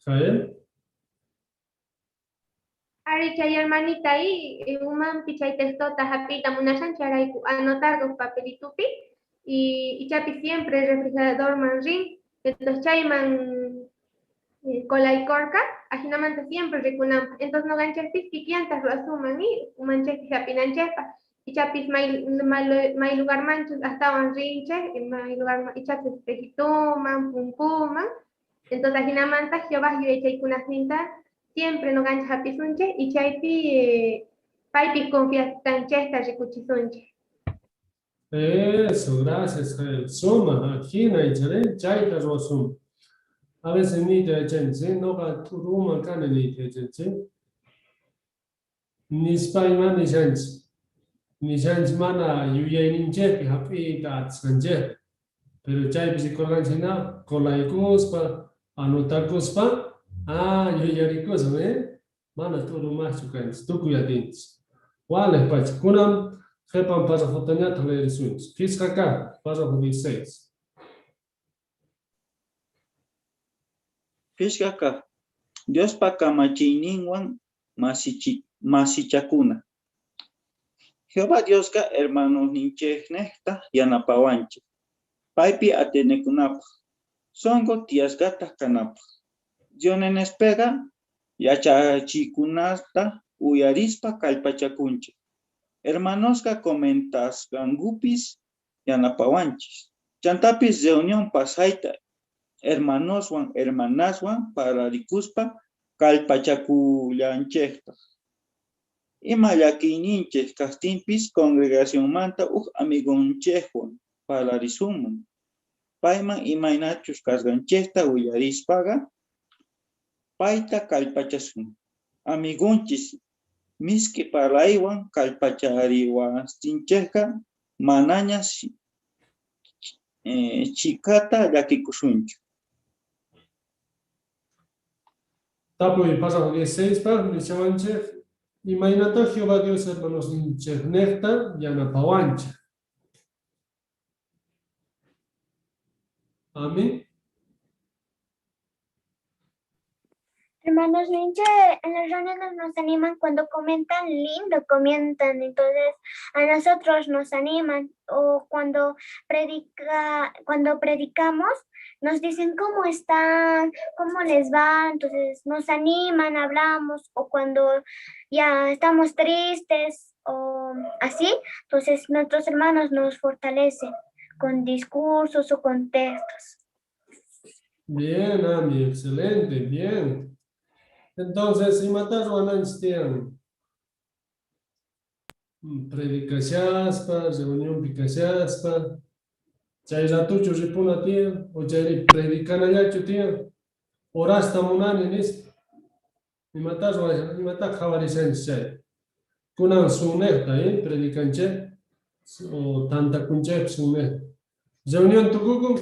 ¿Jael? Ari chay hermanita ahí, uman pichay textota japita munashan charay anotar dos papelitupi y chapi siempre el refrigerador manrin, entonces chayman cola y corca, ajinamanta siempre ricunam, entonces no ganchas piquiantas lo asuman y manches japinan chepa. Y chapis may lugar manchos hasta van rinche, y may lugar y chapis pejituman, pumpuman, entonces ajinamanta jehová y chay kunacinta siempre no gancha hapisunche y chaypi paipi confianza chesta ricuchisunche. Eso, gracias, Jael. Suma, aquí no hay chale, chaita ruasum. A veces ni te echen, ¿sí? No va tu ruma cane ni te echen, ¿sí? Ni spaima ni chance. Ni chance mana yuye ni chepi hapi ta tsanje. Pero chay psicología cola y cuspa, anotar cuspa. Ah, yo ya ricoso, ¿eh? Mana tu ruma chukans, tu cuyatins. Wale pach, kunam, jepan para fotanya tole risuns. Fiskaka, para 16. Fishkaka, Dios pa kamachiniwan masichakuna. Jehová Dios ka hermanos nincheknehta yanapawanche. Paipi atenekunapa. Songo tias gata kanapa. Dionen espega yachachikunasta uyarispa kalpachakunche. Hermanosca comentas gangupis yanapawanchis. Chantapis reunión pasaita. Hermanoswan, hermanaswan para ricuspa kalpachakullanchekta. Ima llakininches castimpis congregación manta amigonchejwan para risumun. Paiman imainachus kasganchekta uyarispaga paita kalpachasun. Amigunchis miski paraiwan kalpachariwan stincheka manañas chikata llakikusunchu. Tapo y pasa 16 para Nishawanche. Imainata Jehová Dios hermanos Ninchernecta y Anapawancha. Amén. Hermanos Ninche, en las reuniones nos animan cuando comentan lindo, comentan, entonces a nosotros nos animan, o cuando predicamos nos dicen cómo están, cómo les va, entonces nos animan, hablamos, o cuando ya estamos tristes o así, entonces nuestros hermanos nos fortalecen con discursos o con textos. Bien, Ami, excelente, bien. Entonces, si matas Wananstian, predicaciaspa, reunión picaciaspa, chay ratucho ripuna tía, o chay predican allá tía, orasta munanis, y matas javarisan chay. Kunan suneta, predicanche, o tanta kunchep sunet. Reunión tukukum,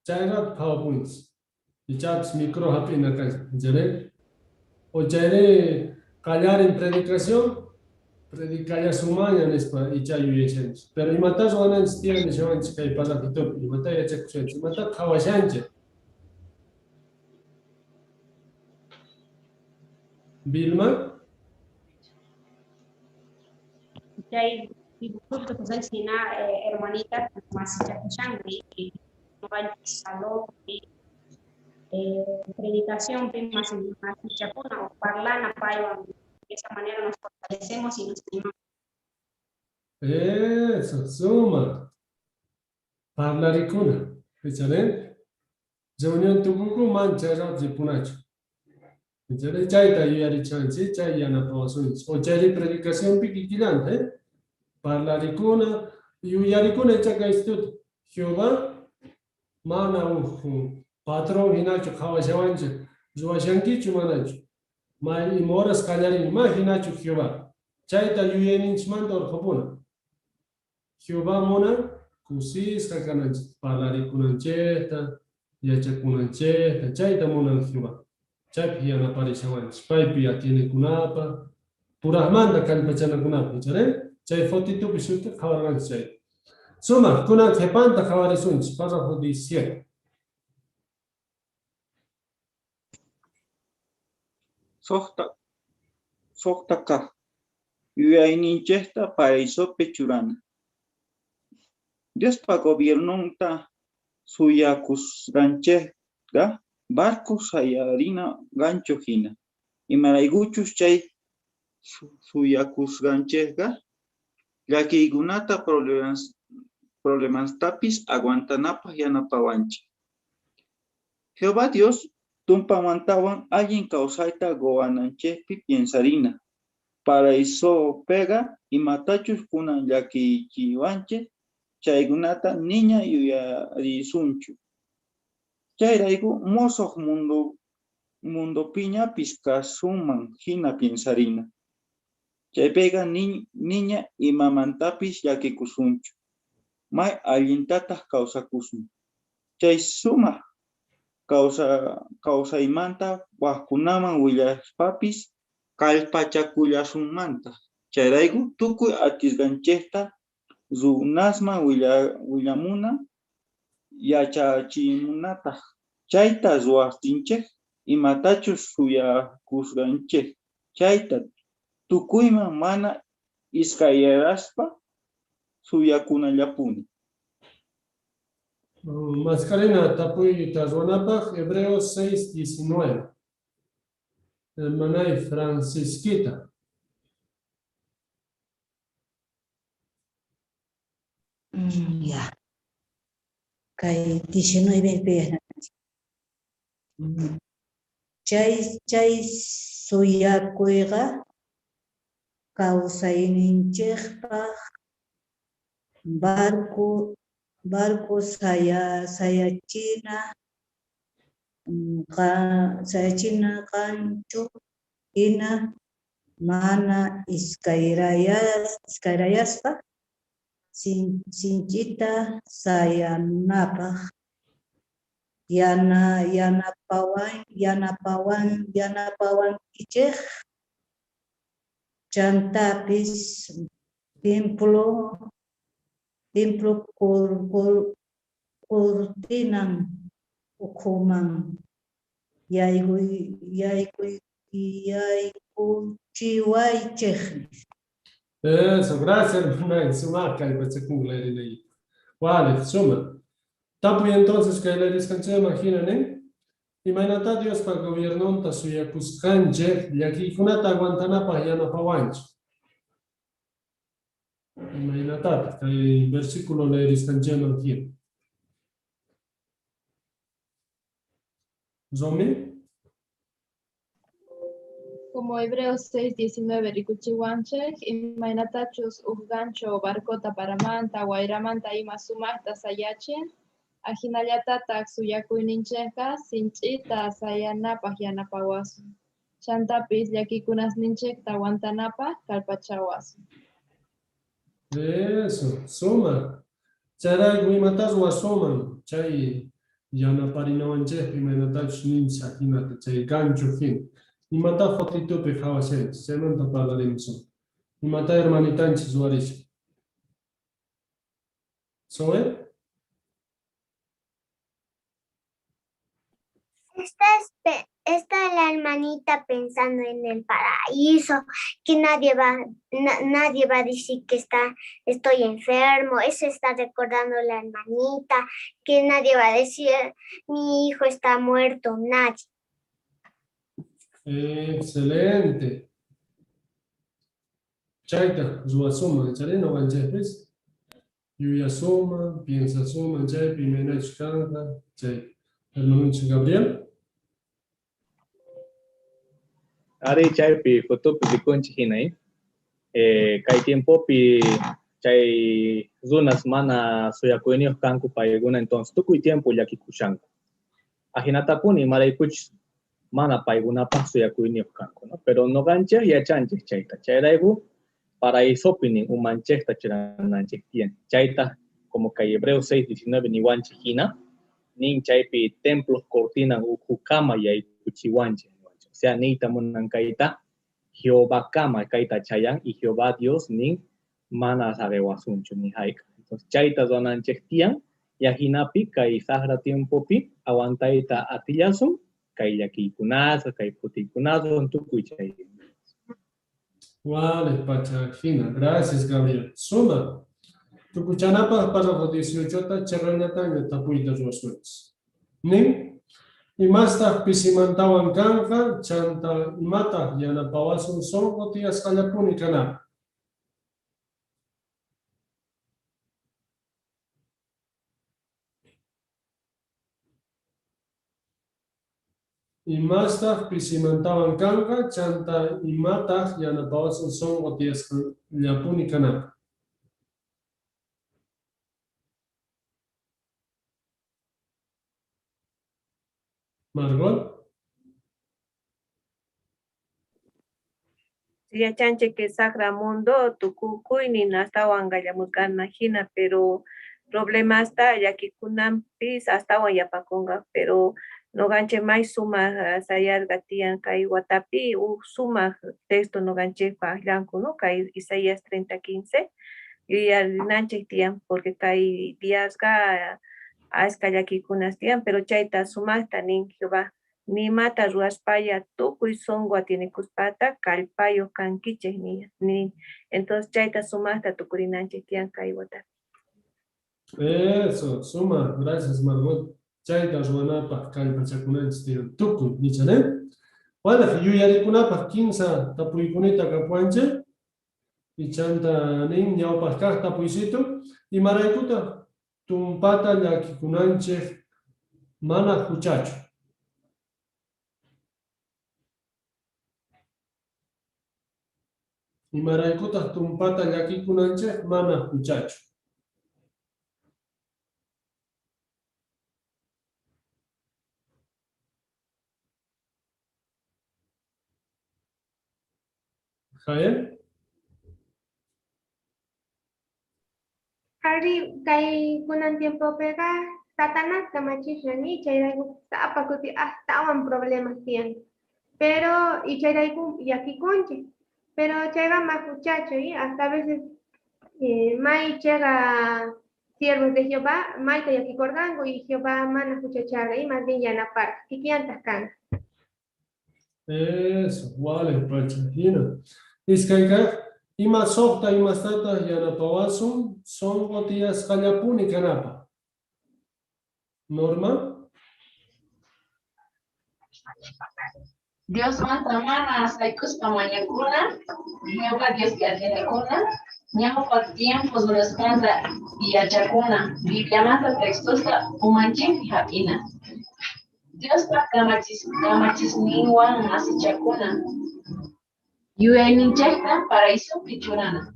chay rat PowerPoints. Y chaps micro happy en la casa, o ya callar en predicación, predicar ya su mañana y chayu y pero y matas o anan tienen de chavan chica y pasa que todo y mata ya checuchen, y mata kawashanche. Vilma. Ya hay justo que se china hermanita más chacuchan y no va a salón y predicación más chapuna o parlana paiwan. De esa manera nos fortalecemos y nos animamos. Eso, suma. Parlaricuna. ¿Echale? Reunión tucucu mancha rap de punacho. ¿Echale? Chaita yari chanchi, chayana prosuns. O chay predicación piquilante. Parlaricuna. Yaricuna echaca instituto. Jehová. Mana uju. Patrón hinacho kawashawancha. Ruashankichu manacho. Mai moras callar imaginacho Jehová. Chaita yuyeninchmanta orjopuna. Jehová mona kusis kakananch parlaricunancheta, yachakunancheta, chaita monan Jehová. Chaypi yanaparishawanch. Paypi atiene kunapa. Purahmanta kalpachana kunapa. Chay fotito pisuta kawarganch chay. Suma, kuna kepanta kawarisunch, párrafo 17. Sokta ka. Yuyayninchesta paraisope churana. Dios pa gobernonta suyakus ganchega barcos sayarina gancho hina. Y maraiguchus chay suyakus ganchega yaki gunata problemas tapis aguantanapa yanapawanchi. Jehová Dios tumpa mantawan alguien causaita goananchepi piensarina. Para eso pega y matachus kunan yaki chiwanche chaygunata niña yuyarisunchu. Chayraigu mosoq mundo piña piskasuman hina piensarina. Chaypega niña y mamantapis yakikusunchu. May allintataq kawsakusun. Chay suma kawsaymanta waqkunaman willashpapis kallpachakullasunmanta. Chayrayku tukuy atisganchekta runasman willamuna yachachimunataq. Chayta ruwaptinchik imatachus suyakusganchik. Chayta tukuyman mana iskayaraspa suyakunallapuni. Mascarena tapuyta ruanapaq Hebreos 6:19. Hermanay Francisquita. Ya. Kay 19 pe. Chay suyakuyqa kawsayninchikpaq barco sayachina kanchu hina mana iskayrayaspa sinchita sayanapaq yanapawan kichik chantapis templo cortinan ukuman yaykuchiwaychik. Eso, gracias, hermana. Suma, que ahí. Vale, suma. Tapu entonces que le descansé, imaginen, Imagínate Dios para gobierno ta suya kuskanche, y aquí kuna ta aguantana pa yana pa wancho. Imagínate, el versículo le descansé aquí. ¿Zombie? Como Hebreos 6:19 rikuchiwanchek, imaynatachus gancho barcota paramanta, guairamanta ima sumasta sayachen, ajinallatataq suyakuyninchekqa sinch'ita sayanapaq yanapawasun. Chantapis llakikunasninchekta aguantanapaq kalpachawasun. Eso, suma. Charay guimatas wasuman, chay yanaparinawanchek, imaynatachus nincha, hinata, chay gancho fin. Y mata fotito pe jawasen, se manta para la dimisión. Y mata hermanitanchis waris. ¿Soe? Está la hermanita pensando en el paraíso, que nadie va a decir que estoy enfermo. Eso está recordando la hermanita, que nadie va a decir mi hijo está muerto, nadie. Excelente. Chaita, yo suma, chale no ganchepes. Yo ya suma, piensa suma, chay, primera chicana, chay. Hermano Gabriel. Ari chay pi foto pi conchi hinay. Kay tiempo pi chay zonas mana soyakuenios kanku paiguna entonces tukuy tiempo yaki kushanku. Ahinata puni malaikuch mana paiguna paso yakuenios kanku, ¿no? Pero no ganche ya chanche chaita. Chayraibu para isopini un manchesta chirananche tien. Chaita como que Hebreos 6:19 ni wanche hina. Nin chaypi templos cortinan ukukama yay kuchiwanche. O sea, nita munankaita Jehová kama kaita chayan y Jehová Dios nin mana sabewasunchu ni haika. Entonces, chaita zonanchek tian, yajinapi, kai sahra tiempo pi, aguantaita atillasun, kai yakikunazo, kai putikunazo, tukuy chay. Vale, Pachajina. Gracias, Gabriel. Suma. Tukuchanapa para 18 charranatanga tapuita ruasuelos. Nin. Y más tarde pisimantawan kanja, chanta mata, yanapawasun son gotias kalapuni kanap. Y más tarde pisimantawan kanja, chanta y mata, yanapawasun son gotias kalapuni kanap. Margot. Ya chanche que Sacramundo, Tucucuy, ni hasta Wangayamusgana Jina, pero problema hasta ya que Kunampis hasta Wayapaconga, pero no ganche más suma sayar gatian kai Watapi, suma texto no ganche pa blanco, no kai Isaías 30:15, y al nanche tian, porque kai días ga a escayaki kunastian, pero chaita suma tanin Jehová. Ni mata ruaspaya tukuy songua tiene cuspata calpayo canquiche ni entonces chaita sumasta tucurinanche tian kaiwata. Eso, suma, gracias Margot. Chaita ruanapa calpachakunanchis tian tukuy nichane. Wala yuyarikunapa 15 tapuykunita kapuanche y chanta nin ñawpasqa tapuysitu y maraykuta tumpata llakikunanchik mana huchachu. Y maraykuta tumpata llakikunanchik mana huchachu. ¿Jael? Hari kay kunan tiempo pega Satanás kamachishani chayrayku tapakuti astawan problemas tiyan. Pero y chayrayku yakikunche. Pero chayga más muchacho y hasta a veces mai llega siervos de Jehová, mai te yaki corgango y Jehová mana muchachaga y más bien ya na par. ¿Qué quiantas can? Eso, vale, Pachajina. Iskayka, ima sokta, ima stata, yanapawasun, son gotias kalapuni kanapa. Norma? Dios manta mana saikus pamanyakuna, Jehová Dios que atiende kuna, ñaupa tiempos responda y achakuna, Biblia manta textosta umanchin hapina. Dios pa kamachis niwan asichakuna. Yueninchekta paraíso pichurana.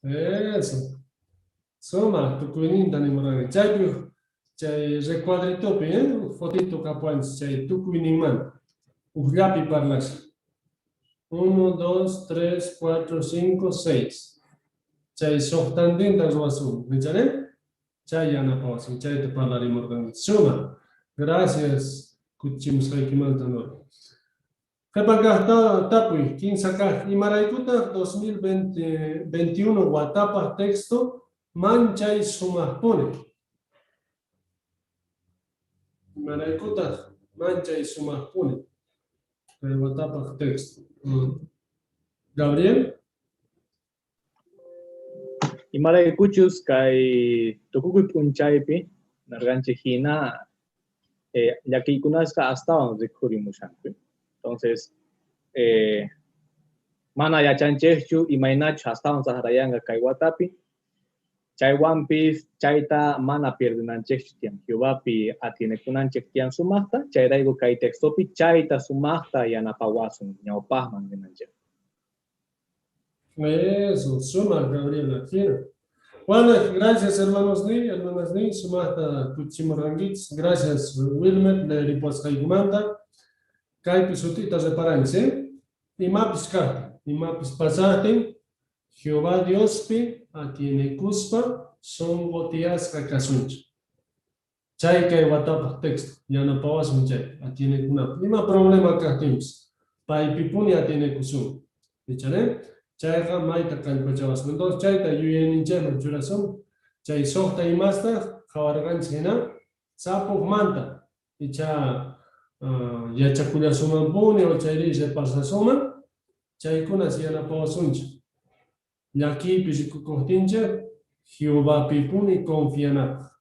Eso. Soma, tu cuininta ni morane. Chay recuadrito bien, fotito capuanch, chay tu cuiniman. Ujlapi parlas. 1, 2, 3, 4, 5, 6. Chay sohtandin da ruasu. ¿Mechane? Chay anapawasu, chay te parlari morgani. Soma. Gracias. Kuchimus haikimantano. Kapagahta tapui, 15 acá. Y Maraikuta 2021 Guatapa texto mancha y sumas pone. Maraikuta mancha y sumas pone. Guatapa texto. Gabriel. Y Maraikuchus kai Tukukuy punchaypi narganche hina yakikunaska hasta donde kurimushanpi. Entonces, mana ya chanchechu y mainacho hasta un saharayanga kaiwatapi, chaywampis, chaita mana pierdinanchechu tian, Jehovapi atiene kunanchek tian sumasta, chayraigo kai textopi, chaita sumasta y anapawasun, ñaupahman dinanchek. Eso, suma, Gabriela. Bueno, gracias hermanos ni, hermanas ni, sumasta Tuchimorangits, gracias Wilmer, de Ripos Kaigumanta. Kai pisutitas de paranse, y mapis carta, y mapis pasate, Jehová Diospi, atiene cuspa, son gotias cacasunch. Chay que watapa texto, ya no pawas un chay, atiene una prima problema que tims, pai pipuni atiene cusum. Dichale, chayqa mayta kallpachabasqa. Entonces chayta yuyaninchayman churasun, chay suqta imasta qawarqanchik hina sapuqmanta icha yachakullasumanpuni o chayri repasasuman chaykunas yanapawasunchik. Llakipi rikukuqtinchik Jehovapipuni confianapaq.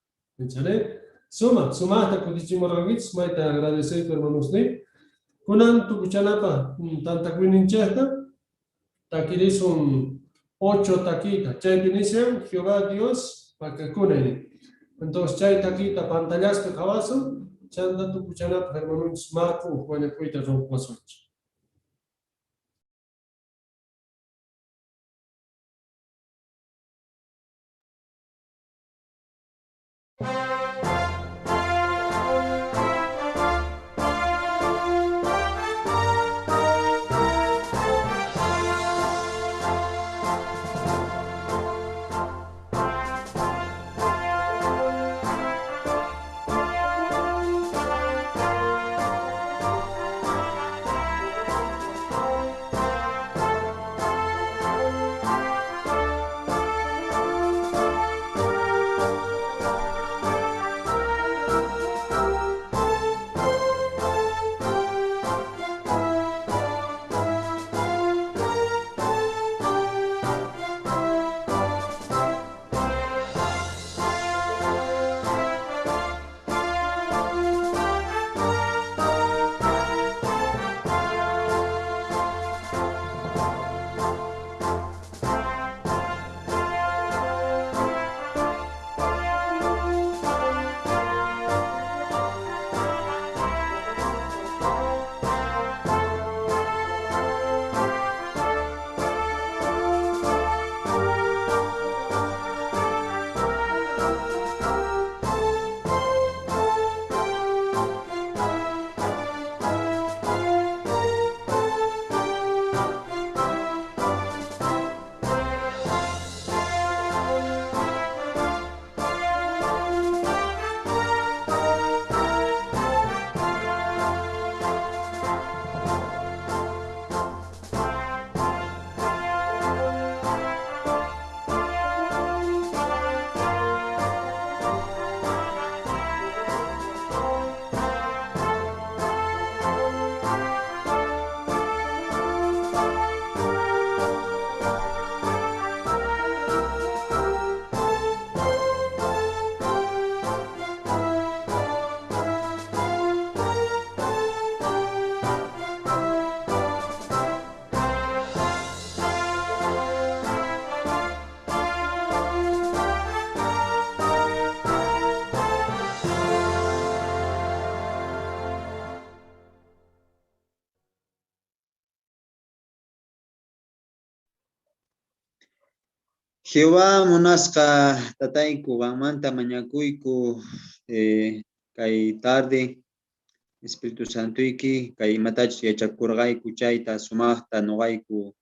¿Entiendes? Sumaqta kutichimurqankichik, mayta agradecerte hermanos ni. Kunan tukuchanapa tantakuyninchikta takirisun 8 taquita. Chaypi inician Jehová Dios pakakunani. Entonces chay taquita pantallaspi qawasun, chanta tukuchanapa hermanos Marco wañakuyta rupasunchik. Jehová munasqa tatayku qanmanta mañakuyku kay tarde Espíritu Santoyki kay imatachus yachakurqayku chayta sumaqta noqayku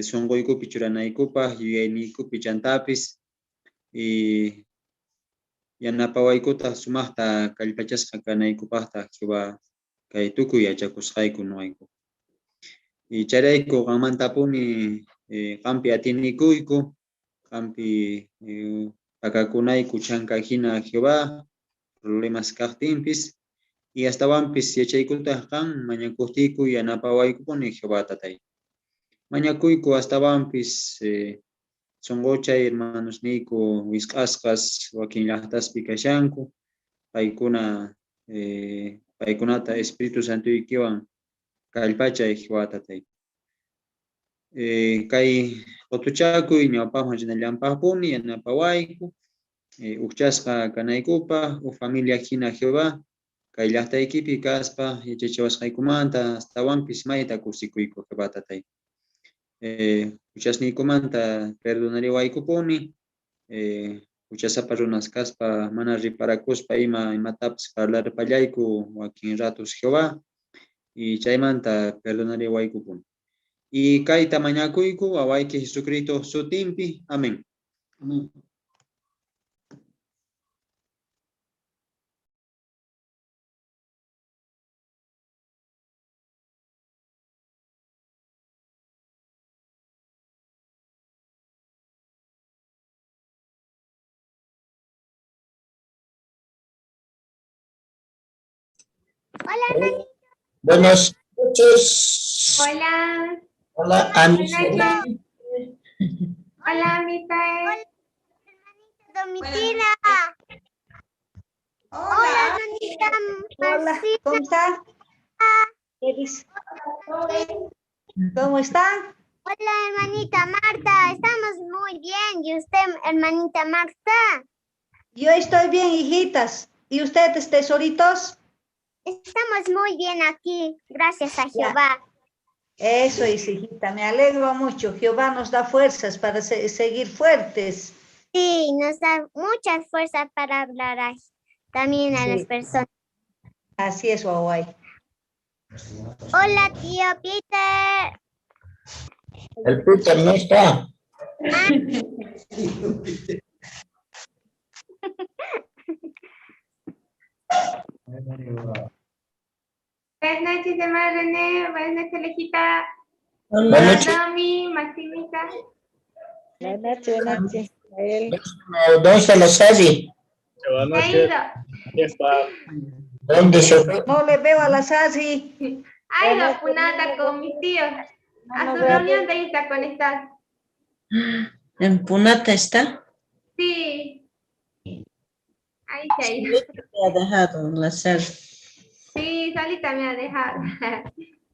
sunquykupi churanaykupaq yuyayniykupi chantapis yanapawaykuta sumaqta kallpachasqa kanaykupaqta Jehová kay tukuy yachakusqayku noqayku. Chayrayku qanmantapuni qampi atinikuyku, qampi pakakunayku chankajina Jehová, problemas kaqtinpis, y hastawanpis yachaykutaq qan mañakuqtiyku yanapawaykupuni Jehová tatay. Mañakuyku hastawanpis sunquchay hermanos niyku wisq'asqas wakin llaqtaspi kashanku, paykunata Espíritu Santoykiwan kallpachay Jehová tatay. Kay qotuchakuy ñawpaqman rinallampaqpuni yanapawayku, ukchasqa kanaykupaq, familia hina Jehová, kay llaqtaykipi kaspa yachachawasqaykumanta hastawanpis mayta kusikuyku Jehová tatay. Uchasniykumanta perdonariwaykupuni, uchasapa runas kaspa mana riparakuspa imatapas parlarpallayku wakin ratos Jehová, y chaymanta perdonariwaykupuni. Y kayta mañakuyku wawayki Jesucristo sutinpi. Amén. Amén. Hola, Buenas noches. Hola. Hola, Buenas Anita. noches. Hola, Misael. Domitila. Hola, hermanita Hola, Marcela. ¿cómo están? ¿Cómo están? Hola, hermanita Marta. Estamos muy bien. ¿Y usted, hermanita Marta? Yo estoy bien, hijitas. ¿Y ustedes, tesoritos? Estamos muy bien aquí, gracias a Jehová. Eso es, hijita, me alegro mucho. Jehová nos da fuerzas para seguir fuertes. Sí, nos da mucha fuerza para hablar también a las personas. Así es, Guaguay. Hola, tío Peter. El Peter no está. Buenas noches, hermana René. Buenas noches, Alejita. Buenas Hola, noches. Domi, Maximita. Buenas noches. ¿Dónde está la Sadi? Buenas Se ha noches. ido. ¿Dónde se fue? No le veo a la Sasi. Ha ido a Punata con mis tíos. A su reunión de ahí está conectada. ¿En Punata está? Sí. Ahí se ha ido. Me ha dejado la sal. Sí, solita me ha dejado.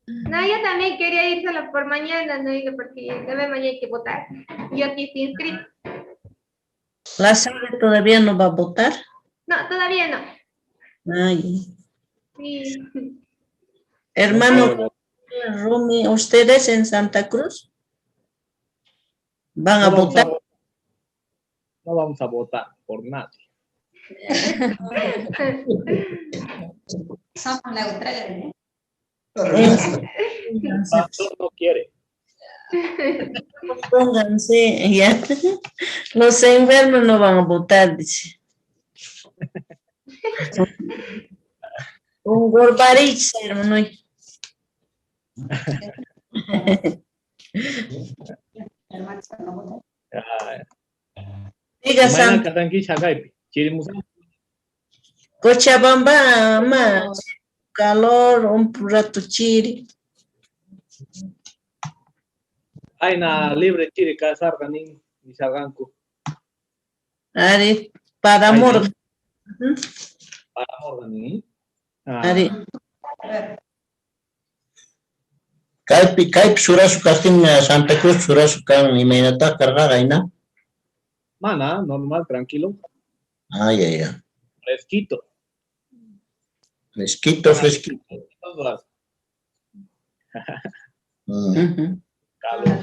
No, yo también quería ir solo por mañana, no he ido porque mañana hay que votar. Yo aquí estoy inscrito. ¿La sal todavía no va a votar? No, todavía no. Ay. Sí. Hermano Rumi, ¿ustedes en Santa Cruz van a votar? No vamos a votar por nadie. Somos neutrales. Pastor no quiere. Pónganse, ya. Los enfermos no van a votar, dice. Un gorbarich, hermano. Diga, Santa. Cochabamba, más calor, un rato chiri. Hay na libre chiri casar ganin ni saganku. Ari, para amor. Para amor ganin. Ari. Kaipi surasu kastin Santa Cruz surasu kan imaynata karga gaina. Mana, normal, tranquilo. Ay, ay, ay. Fresquito. Fresquito. Calor.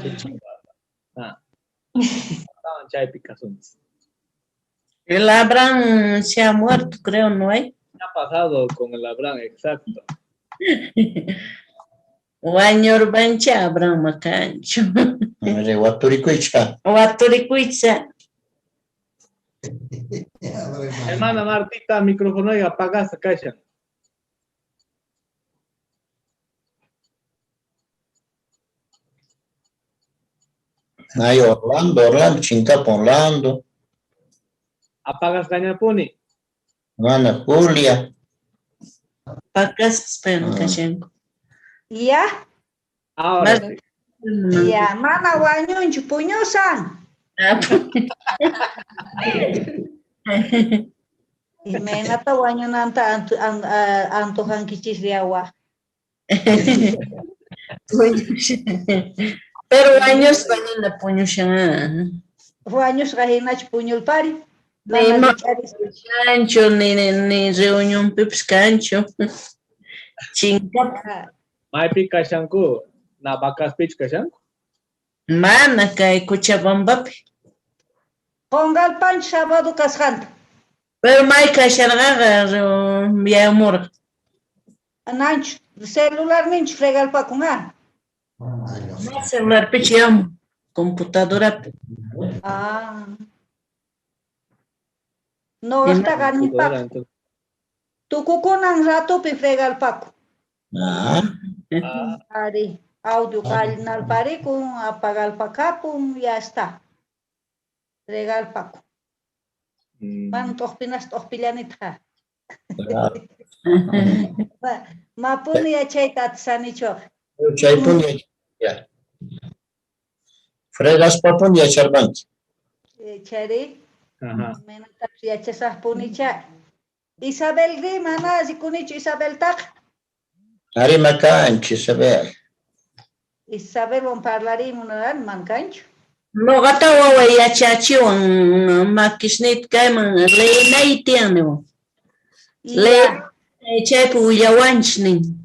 El Abraham se ha muerto, creo, ¿no hay? ¿Qué ha pasado con el Abraham? Exacto. Guañor bancha Abraham macancho. Guaturicuicha. Guaturicuicha. Hermana Martita, micrófono y apagas, calla. Ay, Orlando, Chincapo, Orlando. Apagas Gañapuni. Ana Julia. Apagas, pero cachenco. ¿Ya? Ahora sí. Ya, mana guañón, chupuñosan. Y me nata guañón antojan kichis Pero años vayan la puñushan. Años gahinach puñul pari. Cancho, ni reunión pips cancho. Chinga. Maipi kashanku, na bakas pich kashanku. Mana kay Cochabamba. Pongal pan sábado casjanta. Pero may kasharga mi amor. Nancho, celular ninch fregal pa kungan. No celular pichiam, computadora. Ah. No está ganni pa. Tu kukunan rato pi fregal paco. Ari, audio calinal pari con apagar pacapum, ya está. Regal paco. Van tospinas tospillanita. Mapuni yachayta sanicho. Chaypuni ya. Fregas papun yacharbanki. Chari. Ajá. Menatapi yachasaqpuni cha. Isabel ri mana sikunichu Isabel tak. Ari makanchi Isabel. Isabel on parlarimunan mankanchu. Noqata waway yachachiwan makishnit kayman leynay tiyanniwan. Chaypi willawanchik nin.